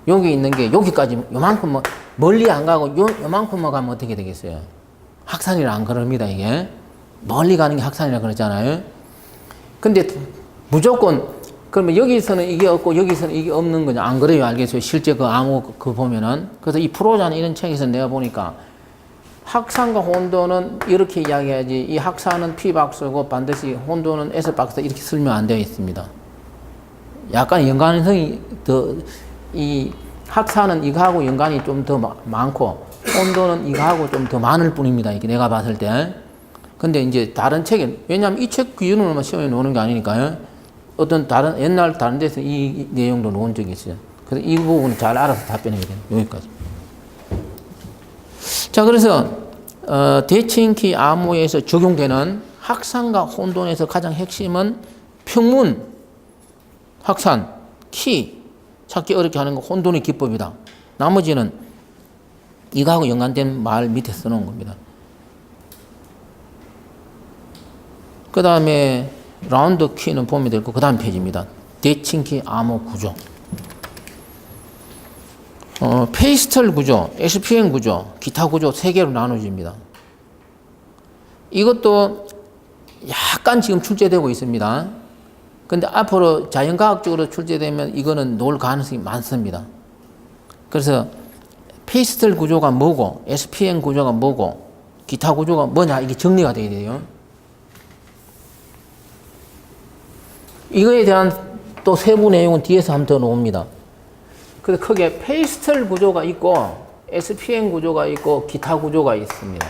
여기 있는 게 여기까지 요만큼 뭐 멀리 안 가고 요만큼만 가면 어떻게 되겠어요? 확산이라 안 그럽니다, 이게. 멀리 가는 게 확산이라 그러잖아요. 근데 무조건 그러면 여기서는 이게 없고 여기서는 이게 없는 거냐? 안 그래요, 알겠어요? 실제 그 암호 그 보면은. 그래서 이 프로자는 이런 책에서 내가 보니까 확산과 혼돈은 이렇게 이야기해야지, 이 확산은 P박스고 반드시 혼돈은 S박스 이렇게 설명 안 되어 있습니다. 약간 연관성이 이 확산은 이거하고 연관이 좀 더 많고 혼돈은 이거하고 좀 더 많을 뿐입니다. 이게 내가 봤을 때. 근데 이제 다른 책에, 왜냐하면 이 책 기준으로만 시험에 놓는 게 아니니까요. 어떤 옛날 다른 데서 이 내용도 놓은 적이 있어요. 그래서 이 부분을 잘 알아서 답변해야 돼요. 여기까지. 자, 그래서 대칭키 암호에서 적용되는 확산과 혼돈에서 가장 핵심은 평문, 확산, 키, 찾기 어렵게 하는 거 혼돈의 기법이다. 나머지는 이거하고 연관된 말 밑에 써놓은 겁니다. 그 다음에 라운드 키는 보면 되고, 그 다음 페이지입니다. 대칭키 암호 구조. 페이스털 구조, SPN 구조, 기타 구조 세 개로 나눠집니다. 이것도 약간 지금 출제되고 있습니다. 근데 앞으로 자연과학적으로 출제되면 이거는 놓을 가능성이 많습니다. 그래서 페이스털 구조가 뭐고, SPN 구조가 뭐고, 기타 구조가 뭐냐, 이게 정리가 돼야 돼요. 이거에 대한 또 세부 내용은 뒤에서 한 번 더 놓습니다. 그래서 크게 페이스털 구조가 있고 SPN 구조가 있고 기타 구조가 있습니다.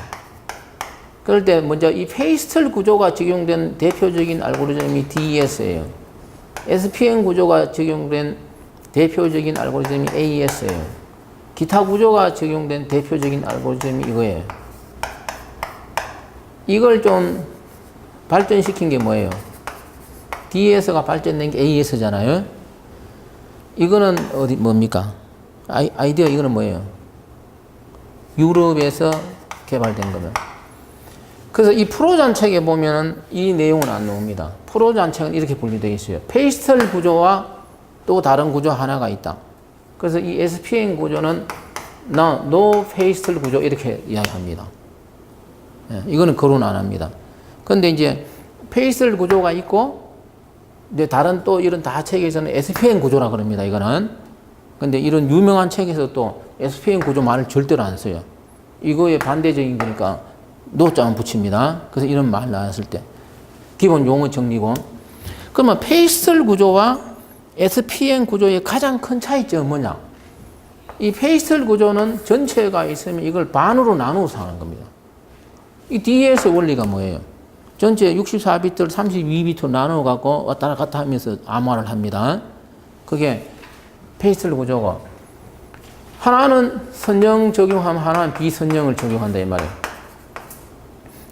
그럴 때 먼저 이 페이스털 구조가 적용된 대표적인 알고리즘이 DES예요. SPN 구조가 적용된 대표적인 알고리즘이 AES예요. 기타 구조가 적용된 대표적인 알고리즘이 이거예요. 이걸 좀 발전시킨 게 뭐예요? DES가 발전된 게 AES잖아요. 이거는 뭡니까? 아이디어 이거는 뭐예요? 유럽에서 개발된 거면. 그래서 이 프로잔 책에 보면은 이 내용은 안 나옵니다. 프로잔 책은 이렇게 분류되어 있어요. 페이스털 구조와 또 다른 구조 하나가 있다. 그래서 이 SPN 구조는 no 페이스털 구조 이렇게 이야기합니다. 예, 이거는 거론 안 합니다. 근데 이제 페이스털 구조가 있고 근데 다른 또 이런 다 책에서는 SPN 구조라 그럽니다. 이거는. 근데 이런 유명한 책에서 또 SPN 구조 말을 절대로 안 써요. 이거에 반대적인 거니까 노자만 붙입니다. 그래서 이런 말 나왔을 때 기본 용어 정리고. 그러면 페이스털 구조와 SPN 구조의 가장 큰 차이점은 뭐냐? 이 페이스털 구조는 전체가 있으면 이걸 반으로 나누어서 하는 겁니다. 이 DES 원리가 뭐예요? 전체 64비트를 32비트로 나누어 갖고 왔다 갔다 하면서 암호화를 합니다. 그게 페이스털 구조고, 하나는 선형 적용하면 하나는 비선형을 적용한다 이 말이에요.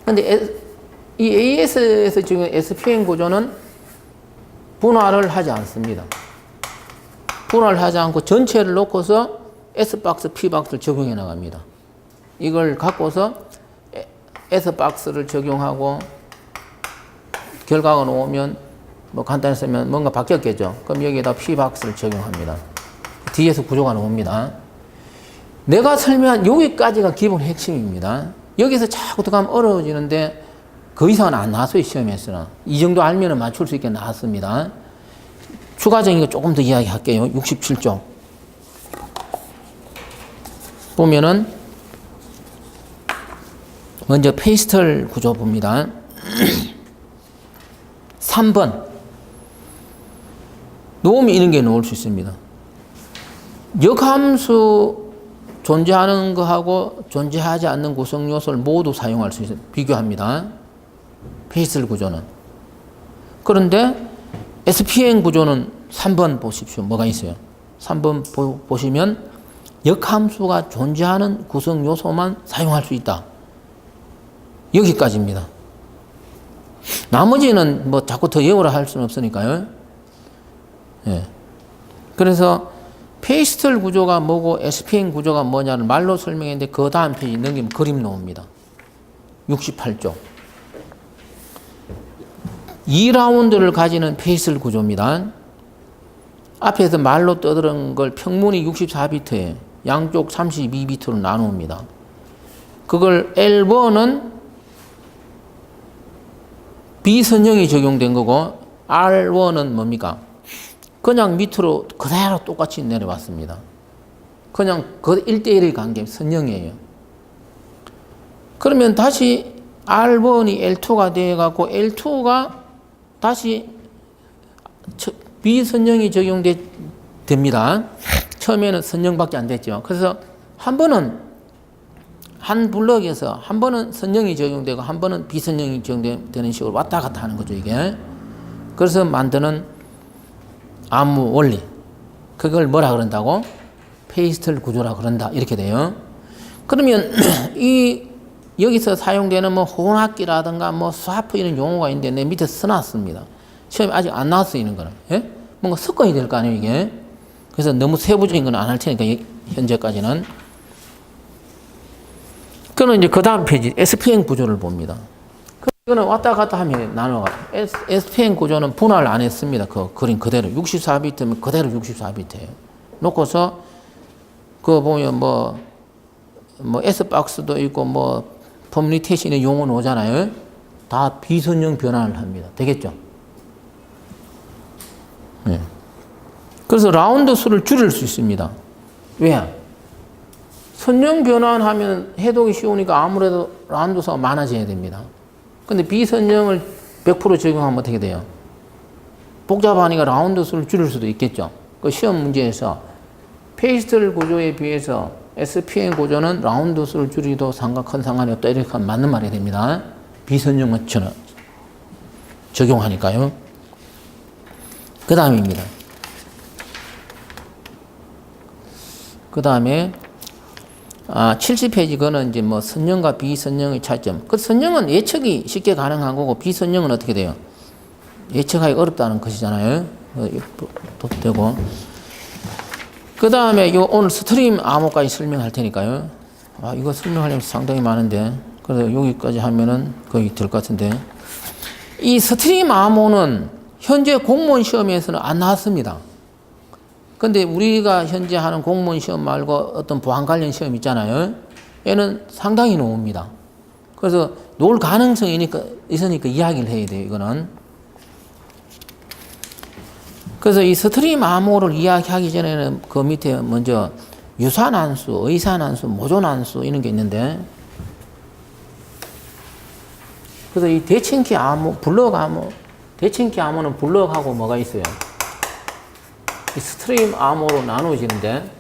근데 이 AES에서 지금 SPN 구조는 분할을 하지 않습니다. 분할을 하지 않고 전체를 놓고서 S박스, P박스를 적용해 나갑니다. 이걸 갖고서 S박스를 적용하고 결과가 나오면 뭐 간단히 쓰면 뭔가 바뀌었겠죠. 그럼 여기에다 P박스를 적용합니다. 뒤에서 구조가 나옵니다. 내가 설명한 여기까지가 기본 핵심입니다. 여기서 자꾸 들어가면 어려워지는데 그 이상은 안 나왔어요, 시험에서는. 이 정도 알면 맞출 수 있게 나왔습니다. 추가적인 거 조금 더 이야기할게요. 67쪽. 보면은 먼저 페이스털 구조 봅니다. 3번. 놓으면 이런 게 놓을 수 있습니다. 역함수 존재하는 거하고 존재하지 않는 구성 요소를 모두 사용할 수 있어요. 비교합니다. 페이스털 구조는. 그런데 SPN 구조는 3번 보십시오. 뭐가 있어요? 3번 보시면 역함수가 존재하는 구성 요소만 사용할 수 있다. 여기까지입니다. 나머지는 뭐 자꾸 더 외우라 할 수는 없으니까요. 예. 그래서 페이스털 구조가 뭐고 SPN 구조가 뭐냐를 말로 설명했는데 그 다음 페이지 넘기면 그림 나옵니다. 68쪽. 2라운드를 가지는 페이슬 구조입니다. 앞에서 말로 떠드는 걸 평문이 64비트에 양쪽 32비트로 나눕니다. 그걸 L1은 비선형이 적용된 거고 R1은 뭡니까? 그냥 밑으로 그대로 똑같이 내려왔습니다. 그냥 그 1대1의 관계, 선형이에요. 그러면 다시 R1이 L2가 되어갖고 L2가 다시 비선형이 적용됩니다. 처음에는 선형밖에 안 됐죠. 그래서 한 번은 한 블럭에서 한 번은 선형이 적용되고 한 번은 비선형이 적용되는 식으로 왔다 갔다 하는 거죠, 이게. 그래서 만드는 암무 원리. 그걸 뭐라 그런다고? 페이스틀 구조라 그런다. 이렇게 돼요. 그러면 여기서 사용되는 뭐 혼합기라든가 뭐 스와프 이런 용어가 있는데 내 밑에 써놨습니다. 시험에 아직 안 나왔어요, 이런 거는. 예? 뭔가 섞어야 될 거 아니에요, 이게. 그래서 너무 세부적인 건 안 할 테니까, 현재까지는. 그는 이제 그 다음 페이지, SPN 구조를 봅니다. 이거는 왔다 갔다 하면 나눠가. SPN 구조는 분할 안 했습니다. 그 그림 그대로. 64비트면 그대로 64비트예요. 놓고서, 그거 보면 뭐 S박스도 있고, 퍼뮤니테이션의 용어 오잖아요. 다 비선형 변환을 합니다. 되겠죠? 네. 그래서 라운드 수를 줄일 수 있습니다. 왜? 선형 변환하면 해독이 쉬우니까 아무래도 라운드 수가 많아져야 됩니다. 근데 비선형을 100% 적용하면 어떻게 돼요? 복잡하니까 라운드 수를 줄일 수도 있겠죠. 그 시험 문제에서 페이스틀 구조에 비해서 SPN 구조는 라운드 수를 줄이도 큰 상관이 없다. 이렇게 하면 맞는 말이 됩니다. 비선형은 적용하니까요. 그 다음입니다. 그 다음에 70페이지 거는 이제 뭐 선형과 비선형의 차이점. 그 선형은 예측이 쉽게 가능한 거고 비선형은 어떻게 돼요? 예측하기 어렵다는 것이잖아요. 되고. 그 다음에 오늘 스트림 암호까지 설명할 테니까요. 이거 설명하려면 상당히 많은데. 그래서 여기까지 하면은 거의 될 것 같은데. 이 스트림 암호는 현재 공무원 시험에서는 안 나왔습니다. 근데 우리가 현재 하는 공무원 시험 말고 어떤 보안 관련 시험 있잖아요. 얘는 상당히 나옵니다. 그래서 놓을 가능성이 있으니까 이야기를 해야 돼요, 이거는. 그래서 이 스트림 암호를 이야기하기 전에는 그 밑에 먼저 유사난수, 의사난수, 모조난수 이런 게 있는데, 그래서 이 대칭키 암호, 블럭 암호, 대칭키 암호는 블럭하고 뭐가 있어요? 이 스트림 암호로 나누어지는데,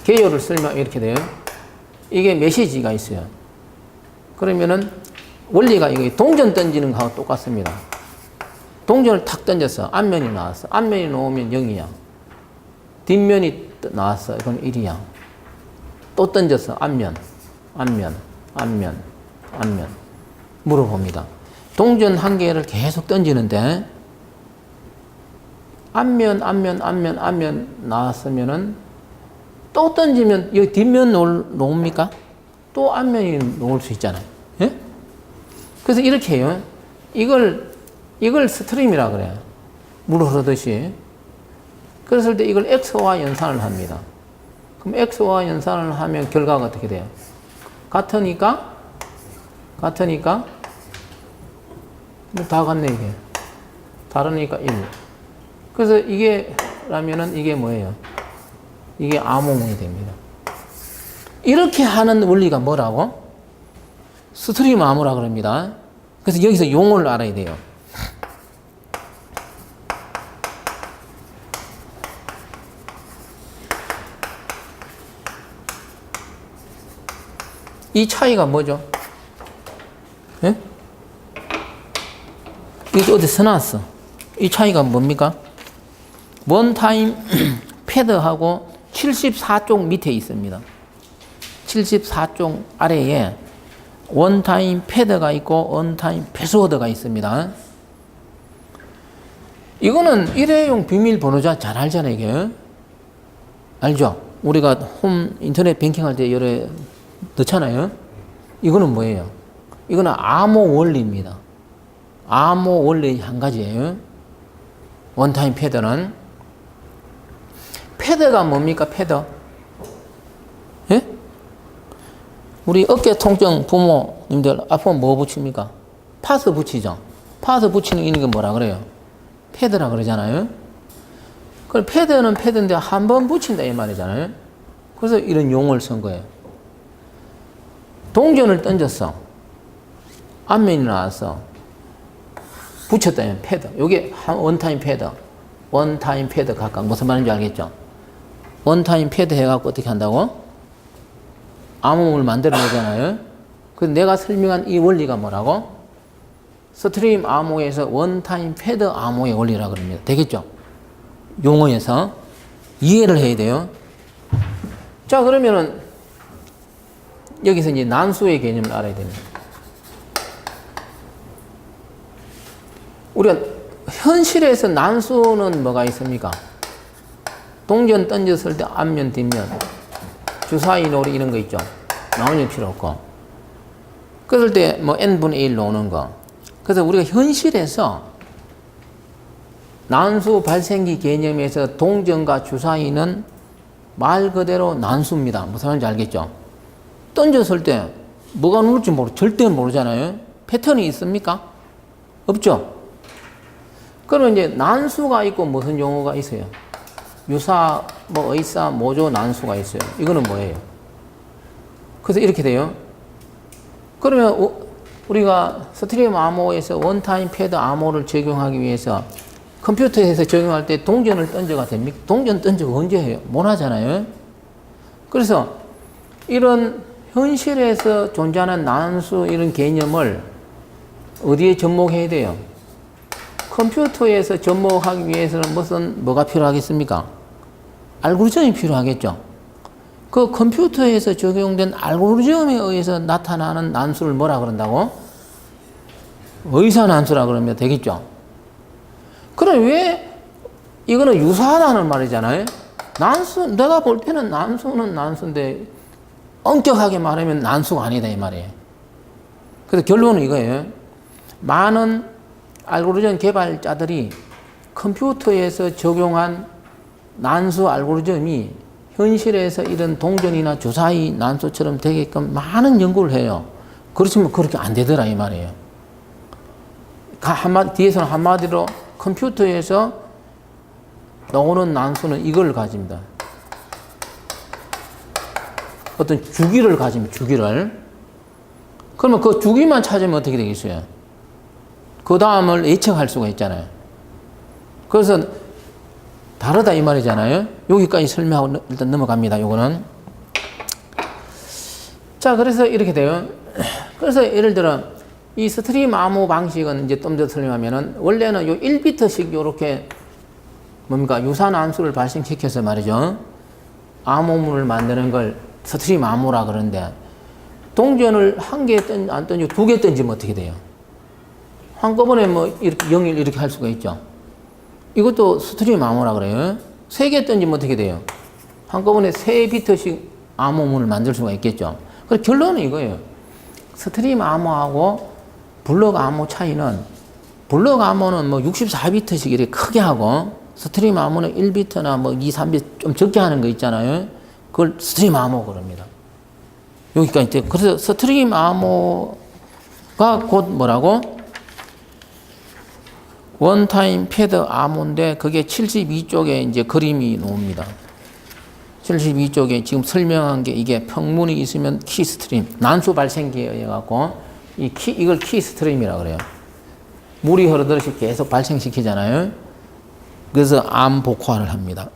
개요를 쓰면 이렇게 돼요. 이게 메시지가 있어요. 그러면은 원리가 이게 동전 던지는 거하고 똑같습니다. 동전을 탁 던졌어. 앞면이 나왔어. 앞면이 나오면 0이야. 뒷면이 나왔어. 이건 1이야. 또 던졌어. 앞면. 물어봅니다. 동전 한 개를 계속 던지는데 앞면 나왔으면은 또 던지면 여기 뒷면 놓습니까? 또 앞면이 놓을 수 있잖아요. 예? 그래서 이렇게 해요. 이걸 스트림이라 그래요. 물 흐르듯이. 그랬을 때 이걸 X와 연산을 합니다. 그럼 X와 연산을 하면 결과가 어떻게 돼요? 같으니까 뭐 다 같네, 이게. 다르니까 1. 그래서 이게 라면은 이게 뭐예요? 이게 암호문이 됩니다. 이렇게 하는 원리가 뭐라고? 스트림 암호라 그럽니다. 그래서 여기서 용어를 알아야 돼요. 이 차이가 뭐죠? 예? 이거 어디 써놨어? 이 차이가 뭡니까? 원타임 패드하고 74쪽 밑에 있습니다. 74쪽 아래에 원타임 패드가 있고 원타임 패스워드가 있습니다. 이거는 일회용 비밀번호자 잘 알잖아요, 이게. 알죠? 우리가 홈 인터넷 뱅킹할 때 여러 넣잖아요. 이거는 뭐예요? 이거는 암호 원리입니다. 암호 원리 한 가지예요. 원타임 패드는. 패드가 뭡니까? 패드? 예? 우리 어깨 통증 부모님들 아프면 뭐 붙입니까? 파스 붙이죠. 파스 붙이는 게 뭐라 그래요? 패드라 그러잖아요. 그럼 패드는 패드인데 한 번 붙인다 이 말이잖아요. 그래서 이런 용어를 쓴 거예요. 동전을 던졌어. 앞면이 나왔어. 붙였다 패드. 이게 원타임 패드. 원타임 패드 각각 무슨 말인지 알겠죠? 원타임 패드 해갖고 어떻게 한다고? 암호를 만들어내잖아요. 그래서 내가 설명한 이 원리가 뭐라고? 스트림 암호에서 원타임 패드 암호의 원리라 그럽니다. 되겠죠? 용어에서 이해를 해야 돼요. 자, 그러면은 여기서 이제 난수의 개념을 알아야 됩니다. 우리가 현실에서 난수는 뭐가 있습니까? 동전 던졌을 때 앞면, 뒷면, 주사위 놀이 이런 거 있죠. 나오는 필요 없고. 그럴 때 뭐 n분의 1 노는 거. 그래서 우리가 현실에서 난수 발생기 개념에서 동전과 주사위는 말 그대로 난수입니다. 무슨 말인지 알겠죠? 던졌을 때 뭐가 누를지 절대 모르잖아요. 패턴이 있습니까? 없죠? 그러면 이제 난수가 있고 무슨 용어가 있어요? 유사, 뭐 의사, 모조, 난수가 있어요. 이거는 뭐예요? 그래서 이렇게 돼요. 그러면 우리가 스트림 암호에서 원타임 패드 암호를 적용하기 위해서 컴퓨터에서 적용할 때 동전을 던져가 됩니까? 동전 던져가 언제 해요? 못 하잖아요. 그래서 이런 현실에서 존재하는 난수 이런 개념을 어디에 접목해야 돼요? 컴퓨터에서 접목하기 위해서는 뭐가 필요하겠습니까? 알고리즘이 필요하겠죠. 그 컴퓨터에서 적용된 알고리즘에 의해서 나타나는 난수를 뭐라 그런다고? 의사난수라 그러면 되겠죠. 그럼 왜 이거는 유사하다는 말이잖아요. 난수, 내가 볼 때는 난수는 난수인데 엄격하게 말하면 난수가 아니다 이 말이에요. 그래서 결론은 이거예요. 많은 알고리즘 개발자들이 컴퓨터에서 적용한 난수 알고리즘이 현실에서 이런 동전이나 주사위 난수처럼 되게끔 많은 연구를 해요. 그렇지만 그렇게 안 되더라 이 말이에요. 뒤에서는 한마디로 컴퓨터에서 나오는 난수는 이걸 가집니다. 어떤 주기를 가집니다. 주기를. 그러면 그 주기만 찾으면 어떻게 되겠어요? 그 다음을 예측할 수가 있잖아요. 그래서 다르다 이 말이잖아요. 여기까지 설명하고 일단 넘어갑니다. 요거는. 자, 그래서 이렇게 돼요. 그래서 예를 들어 이 스트림 암호 방식은 이제 좀 더 설명하면은 원래는 요 1비트씩 요렇게 뭡니까? 유사한 함수를 발생시켜서 말이죠. 암호문을 만드는 걸 스트림 암호라 그러는데 동전을 한 개 안 던지고 두 개 던지면 어떻게 돼요? 한꺼번에 뭐 이렇게 0, 1 이렇게 할 수가 있죠. 이것도 스트림 암호라 그래요. 세 개 던지면 어떻게 돼요? 한꺼번에 3비트씩 암호문을 만들 수가 있겠죠. 그래서 결론은 이거예요. 스트림 암호하고 블록 암호 차이는 블록 암호는 뭐 64비트씩 이렇게 크게 하고 스트림 암호는 1비트나 뭐 2, 3비트 좀 적게 하는 거 있잖아요. 그걸 스트림 암호 그럽니다. 여기까지 있대요. 그래서 스트림 암호가 곧 뭐라고? 원타임 패드 암호인데 그게 72쪽에 이제 그림이 나옵니다. 72쪽에 지금 설명한 게 이게 평문이 있으면 키 스트림, 난수 발생기에 의해 갖고 이걸 키 스트림이라고 그래요. 물이 흐르듯이 계속 발생시키잖아요. 그래서 암 복화를 합니다.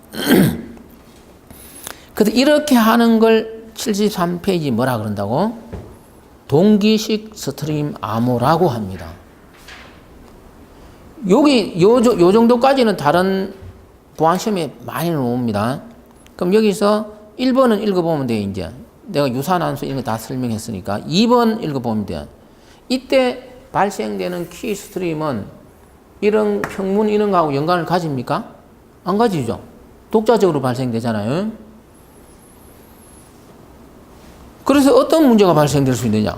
그래서 이렇게 하는 걸 73페이지 뭐라 그런다고? 동기식 스트림 암호라고 합니다. 여기 요 정도까지는 다른 보안시험에 많이 나옵니다. 그럼 여기서 1번은 읽어보면 돼 이제. 내가 유사난수 이런 거 다 설명했으니까 2번 읽어보면 돼. 이때 발생되는 키 스트림은 이런 평문 이런 거하고 연관을 가집니까? 안 가지죠. 독자적으로 발생되잖아요. 그래서 어떤 문제가 발생될 수 있느냐?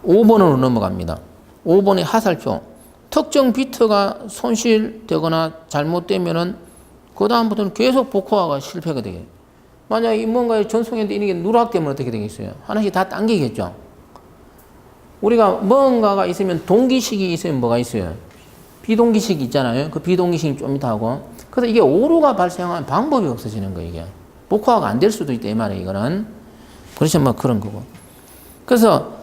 5번으로 넘어갑니다. 5번의 하살표. 특정 비트가 손실되거나 잘못되면은 그 다음부터는 계속 복호화가 실패가 되게. 만약에 뭔가에 전송했는데 이게 누락되면 어떻게 되겠어요? 하나씩 다 당기겠죠. 우리가 뭔가가 있으면 동기식이 있으면 뭐가 있어요? 비동기식이 있잖아요. 그 비동기식이 좀 이따 하고. 그래서 이게 오류가 발생하면 방법이 없어지는 거예요, 이게. 복호화가 안 될 수도 있다, 이 말이에요, 이거는. 그렇죠, 뭐 그런 거고. 그래서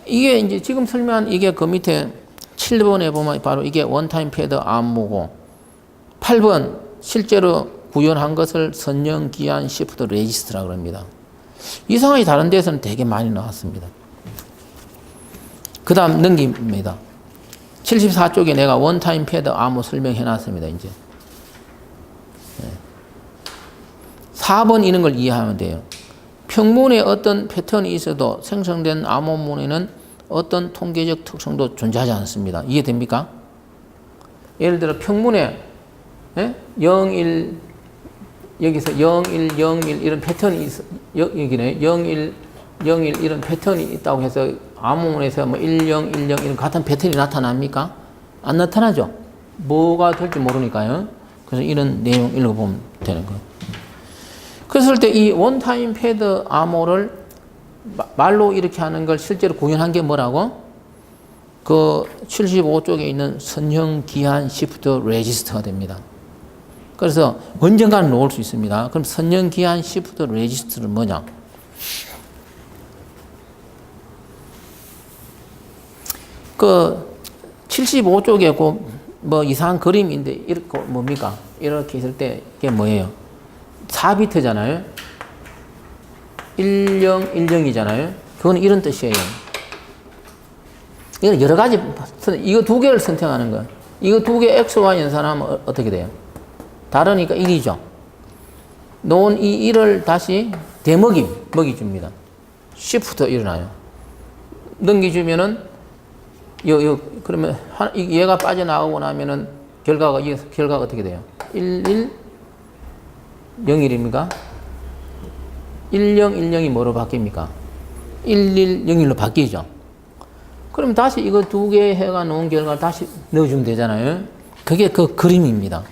이게 이제 지금 설명한 이게 그 밑에 7번에 보면 바로 이게 원타임 패드 암호고, 8번 실제로 구현한 것을 선형 기한 시프트 레지스트라고 합니다. 이상하게 다른 데서는 되게 많이 나왔습니다. 그 다음 넘깁니다. 74쪽에 내가 원타임 패드 암호 설명해 놨습니다, 이제. 4번 이런 걸 이해하면 돼요. 평문에 어떤 패턴이 있어도 생성된 암호문에는 어떤 통계적 특성도 존재하지 않습니다. 이해됩니까? 예를 들어 평문에 01, 여기서 01, 01 이런 패턴이 있어, 여기네 01, 01 이런 패턴이 있다고 해서 암호문에서 뭐 10, 10 이런 같은 패턴이 나타납니까? 안 나타나죠. 뭐가 될지 모르니까요. 그래서 이런 내용 읽어보면 되는 거예요. 그랬을 때 이 원타임 패드 암호를 말로 이렇게 하는 걸 실제로 구현한 게 뭐라고? 그 75쪽에 있는 선형 기한 시프트 레지스터가 됩니다. 그래서 언젠가는 놓을 수 있습니다. 그럼 선형 기한 시프트 레지스터는 뭐냐? 그 75쪽에 그 뭐 이상한 그림인데 이렇게 뭡니까? 이렇게 있을 때 이게 뭐예요? 4비트잖아요. 1010이잖아요. 그건 이런 뜻이에요. 이건 여러 가지, 이거 두 개를 선택하는 거예요. 이거 두 개 X와 연산하면 어떻게 돼요? 다르니까 1이죠. 놓은 이 1을 다시 먹이줍니다. 시프트 일어나요. 넘기주면은, 그러면, 얘가 빠져나가고 나면은 결과가 어떻게 돼요? 11, 01입니까? 1010이 뭐로 바뀝니까? 1101로 바뀌죠. 그럼 다시 이거 두 개 해가 놓은 결과 다시 넣어주면 되잖아요. 그게 그 그림입니다.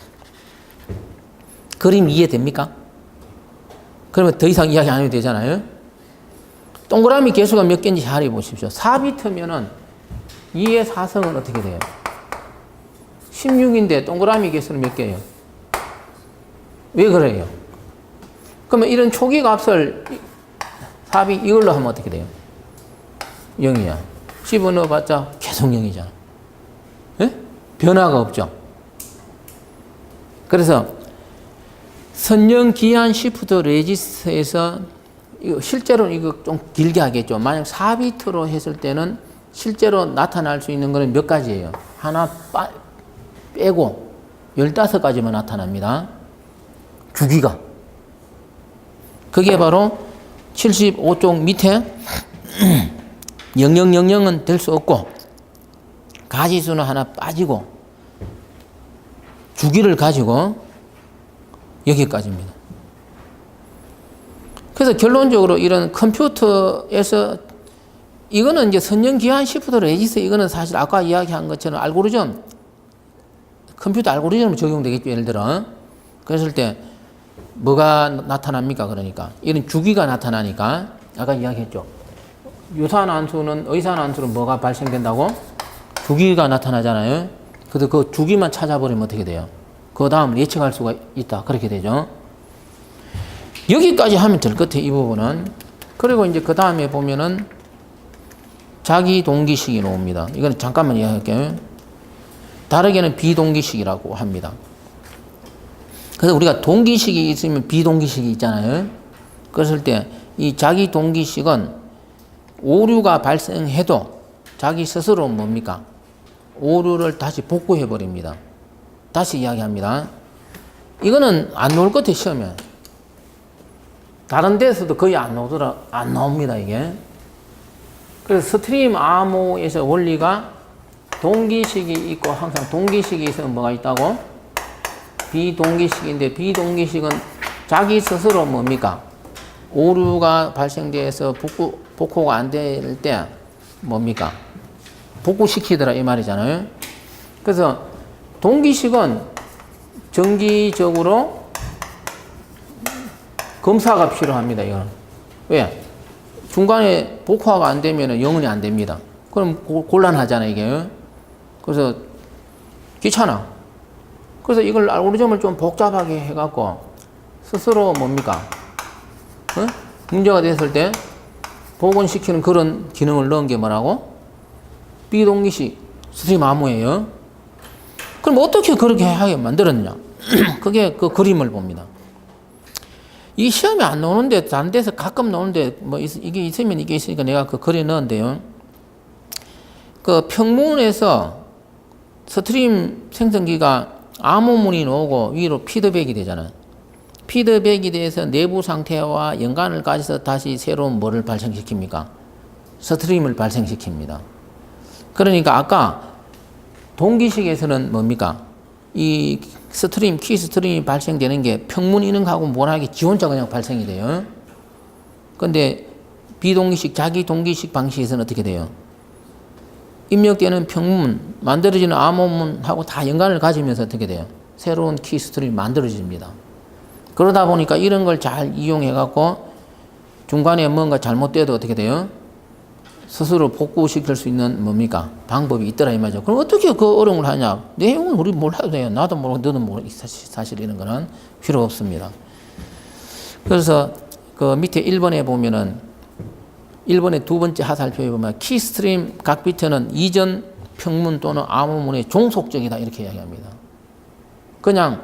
그림 이해됩니까? 그러면 더 이상 이야기 안 해도 되잖아요. 동그라미 개수가 몇 개인지 잘 해보십시오. 4비트면은 2의 4성은 어떻게 돼요? 16인데 동그라미 개수는 몇 개예요? 왜 그래요? 그러면 이런 초기 값을 4비 이걸로 하면 어떻게 돼요? 0이야. 집어넣어봤자 계속 0이잖아. 예? 변화가 없죠. 그래서 선형 기한 시프트 레지스터에서 실제로는 이거 좀 길게 하겠죠. 만약 4비트로 했을 때는 실제로 나타날 수 있는 거는 몇 가지예요. 하나 빼고 15가지만 나타납니다. 주기가. 그게 바로 75쪽 밑에 0000은 될 수 없고 가지수는 하나 빠지고 주기를 가지고 여기까지입니다. 그래서 결론적으로 이런 컴퓨터에서 이거는 이제 선형 기한 시프트 레지스터 이거는 사실 아까 이야기한 것처럼 알고리즘 컴퓨터 알고리즘으로 적용되겠죠. 예를 들어 그랬을 때 뭐가 나타납니까? 그러니까 이런 주기가 나타나니까 아까 이야기했죠. 유산환수는 의산환수는 뭐가 발생된다고? 주기가 나타나잖아요. 그래서 그 주기만 찾아버리면 어떻게 돼요? 그 다음 예측할 수가 있다. 그렇게 되죠. 여기까지 하면 될 것 같아요. 이 부분은. 그리고 이제 그 다음에 보면은 자기 동기식이 나옵니다. 이거는 잠깐만 이야기할게요. 다르게는 비동기식이라고 합니다. 그래서 우리가 동기식이 있으면 비동기식이 있잖아요. 그랬을 때 이 자기 동기식은 오류가 발생해도 자기 스스로 뭡니까? 오류를 다시 복구해 버립니다. 다시 이야기합니다. 이거는 안 나올 것 같아요, 시험에. 다른 데서도 거의 안 나옵니다, 이게. 그래서 스트림 암호에서 원리가 동기식이 있고 항상 동기식이 있으면 뭐가 있다고? 비동기식인데 비동기식은 자기 스스로 뭡니까? 오류가 발생돼서 복구 복구가 안 될 때 뭡니까? 복구시키더라 이 말이잖아요. 그래서 동기식은 정기적으로 검사가 필요합니다. 이거는 왜? 중간에 복화가 안 되면 영원히 안 됩니다. 그럼 곤란하잖아요 이게. 그래서 귀찮아. 그래서 이걸 알고리즘을 좀 복잡하게 해갖고 스스로 뭡니까? 어? 문제가 됐을 때 복원시키는 그런 기능을 넣은 게 뭐라고? 비동기식 스트림 암호예요. 그럼 어떻게 그렇게 하게 만들었냐? 그게 그 그림을 봅니다. 이 시험이 안 나오는데, 안 돼서 가끔 나오는데, 뭐, 이게 있으면 이게 있으니까 내가 그 그려 넣었는데요. 그 평문에서 스트림 생성기가 암호문이 나오고 위로 피드백이 되잖아요. 피드백이 돼서 내부 상태와 연관을 가져서 다시 새로운 뭐를 발생시킵니까? 스트림을 발생시킵니다. 그러니까 아까 동기식에서는 뭡니까? 이 스트림, 키 스트림이 발생되는 게 평문 이능하고 원하게 지 혼자 그냥 발생이 돼요. 근데 비동기식, 자기 동기식 방식에서는 어떻게 돼요? 입력되는 평문, 만들어지는 암호문하고 다 연관을 가지면서 어떻게 돼요? 새로운 키 스트림이 만들어집니다. 그러다 보니까 이런 걸 잘 이용해갖고 중간에 뭔가 잘못돼도 어떻게 돼요? 스스로 복구시킬 수 있는 뭡니까? 방법이 있더라 이 말이죠. 그럼 어떻게 그 어려움을 하냐? 내용은 우리 몰라도 돼요. 나도 모르고 너도 모르고 사실 이런 거는 필요 없습니다. 그래서 그 밑에 1번에 보면은 1번의 두 번째 하살표에 보면 키스트림 각 비트는 이전 평문 또는 암호문의 종속적이다 이렇게 이야기합니다. 그냥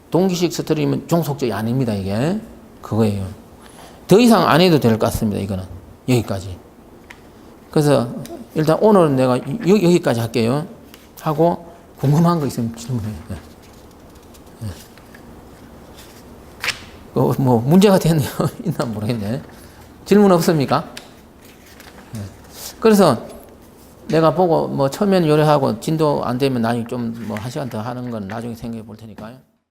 동기식 스트림은 종속적이 아닙니다. 이게 그거예요. 더 이상 안 해도 될 것 같습니다. 이거는 여기까지. 그래서 일단 오늘은 내가 여기까지 할게요. 하고 궁금한 거 있으면 질문해요. 뭐 문제가 됐네요. 있나 모르겠네. 질문 없습니까? 그래서 내가 보고 뭐 처음에는 요래하고 진도 안 되면 나중에 좀 뭐 한 시간 더 하는 건 나중에 생각해 볼 테니까요.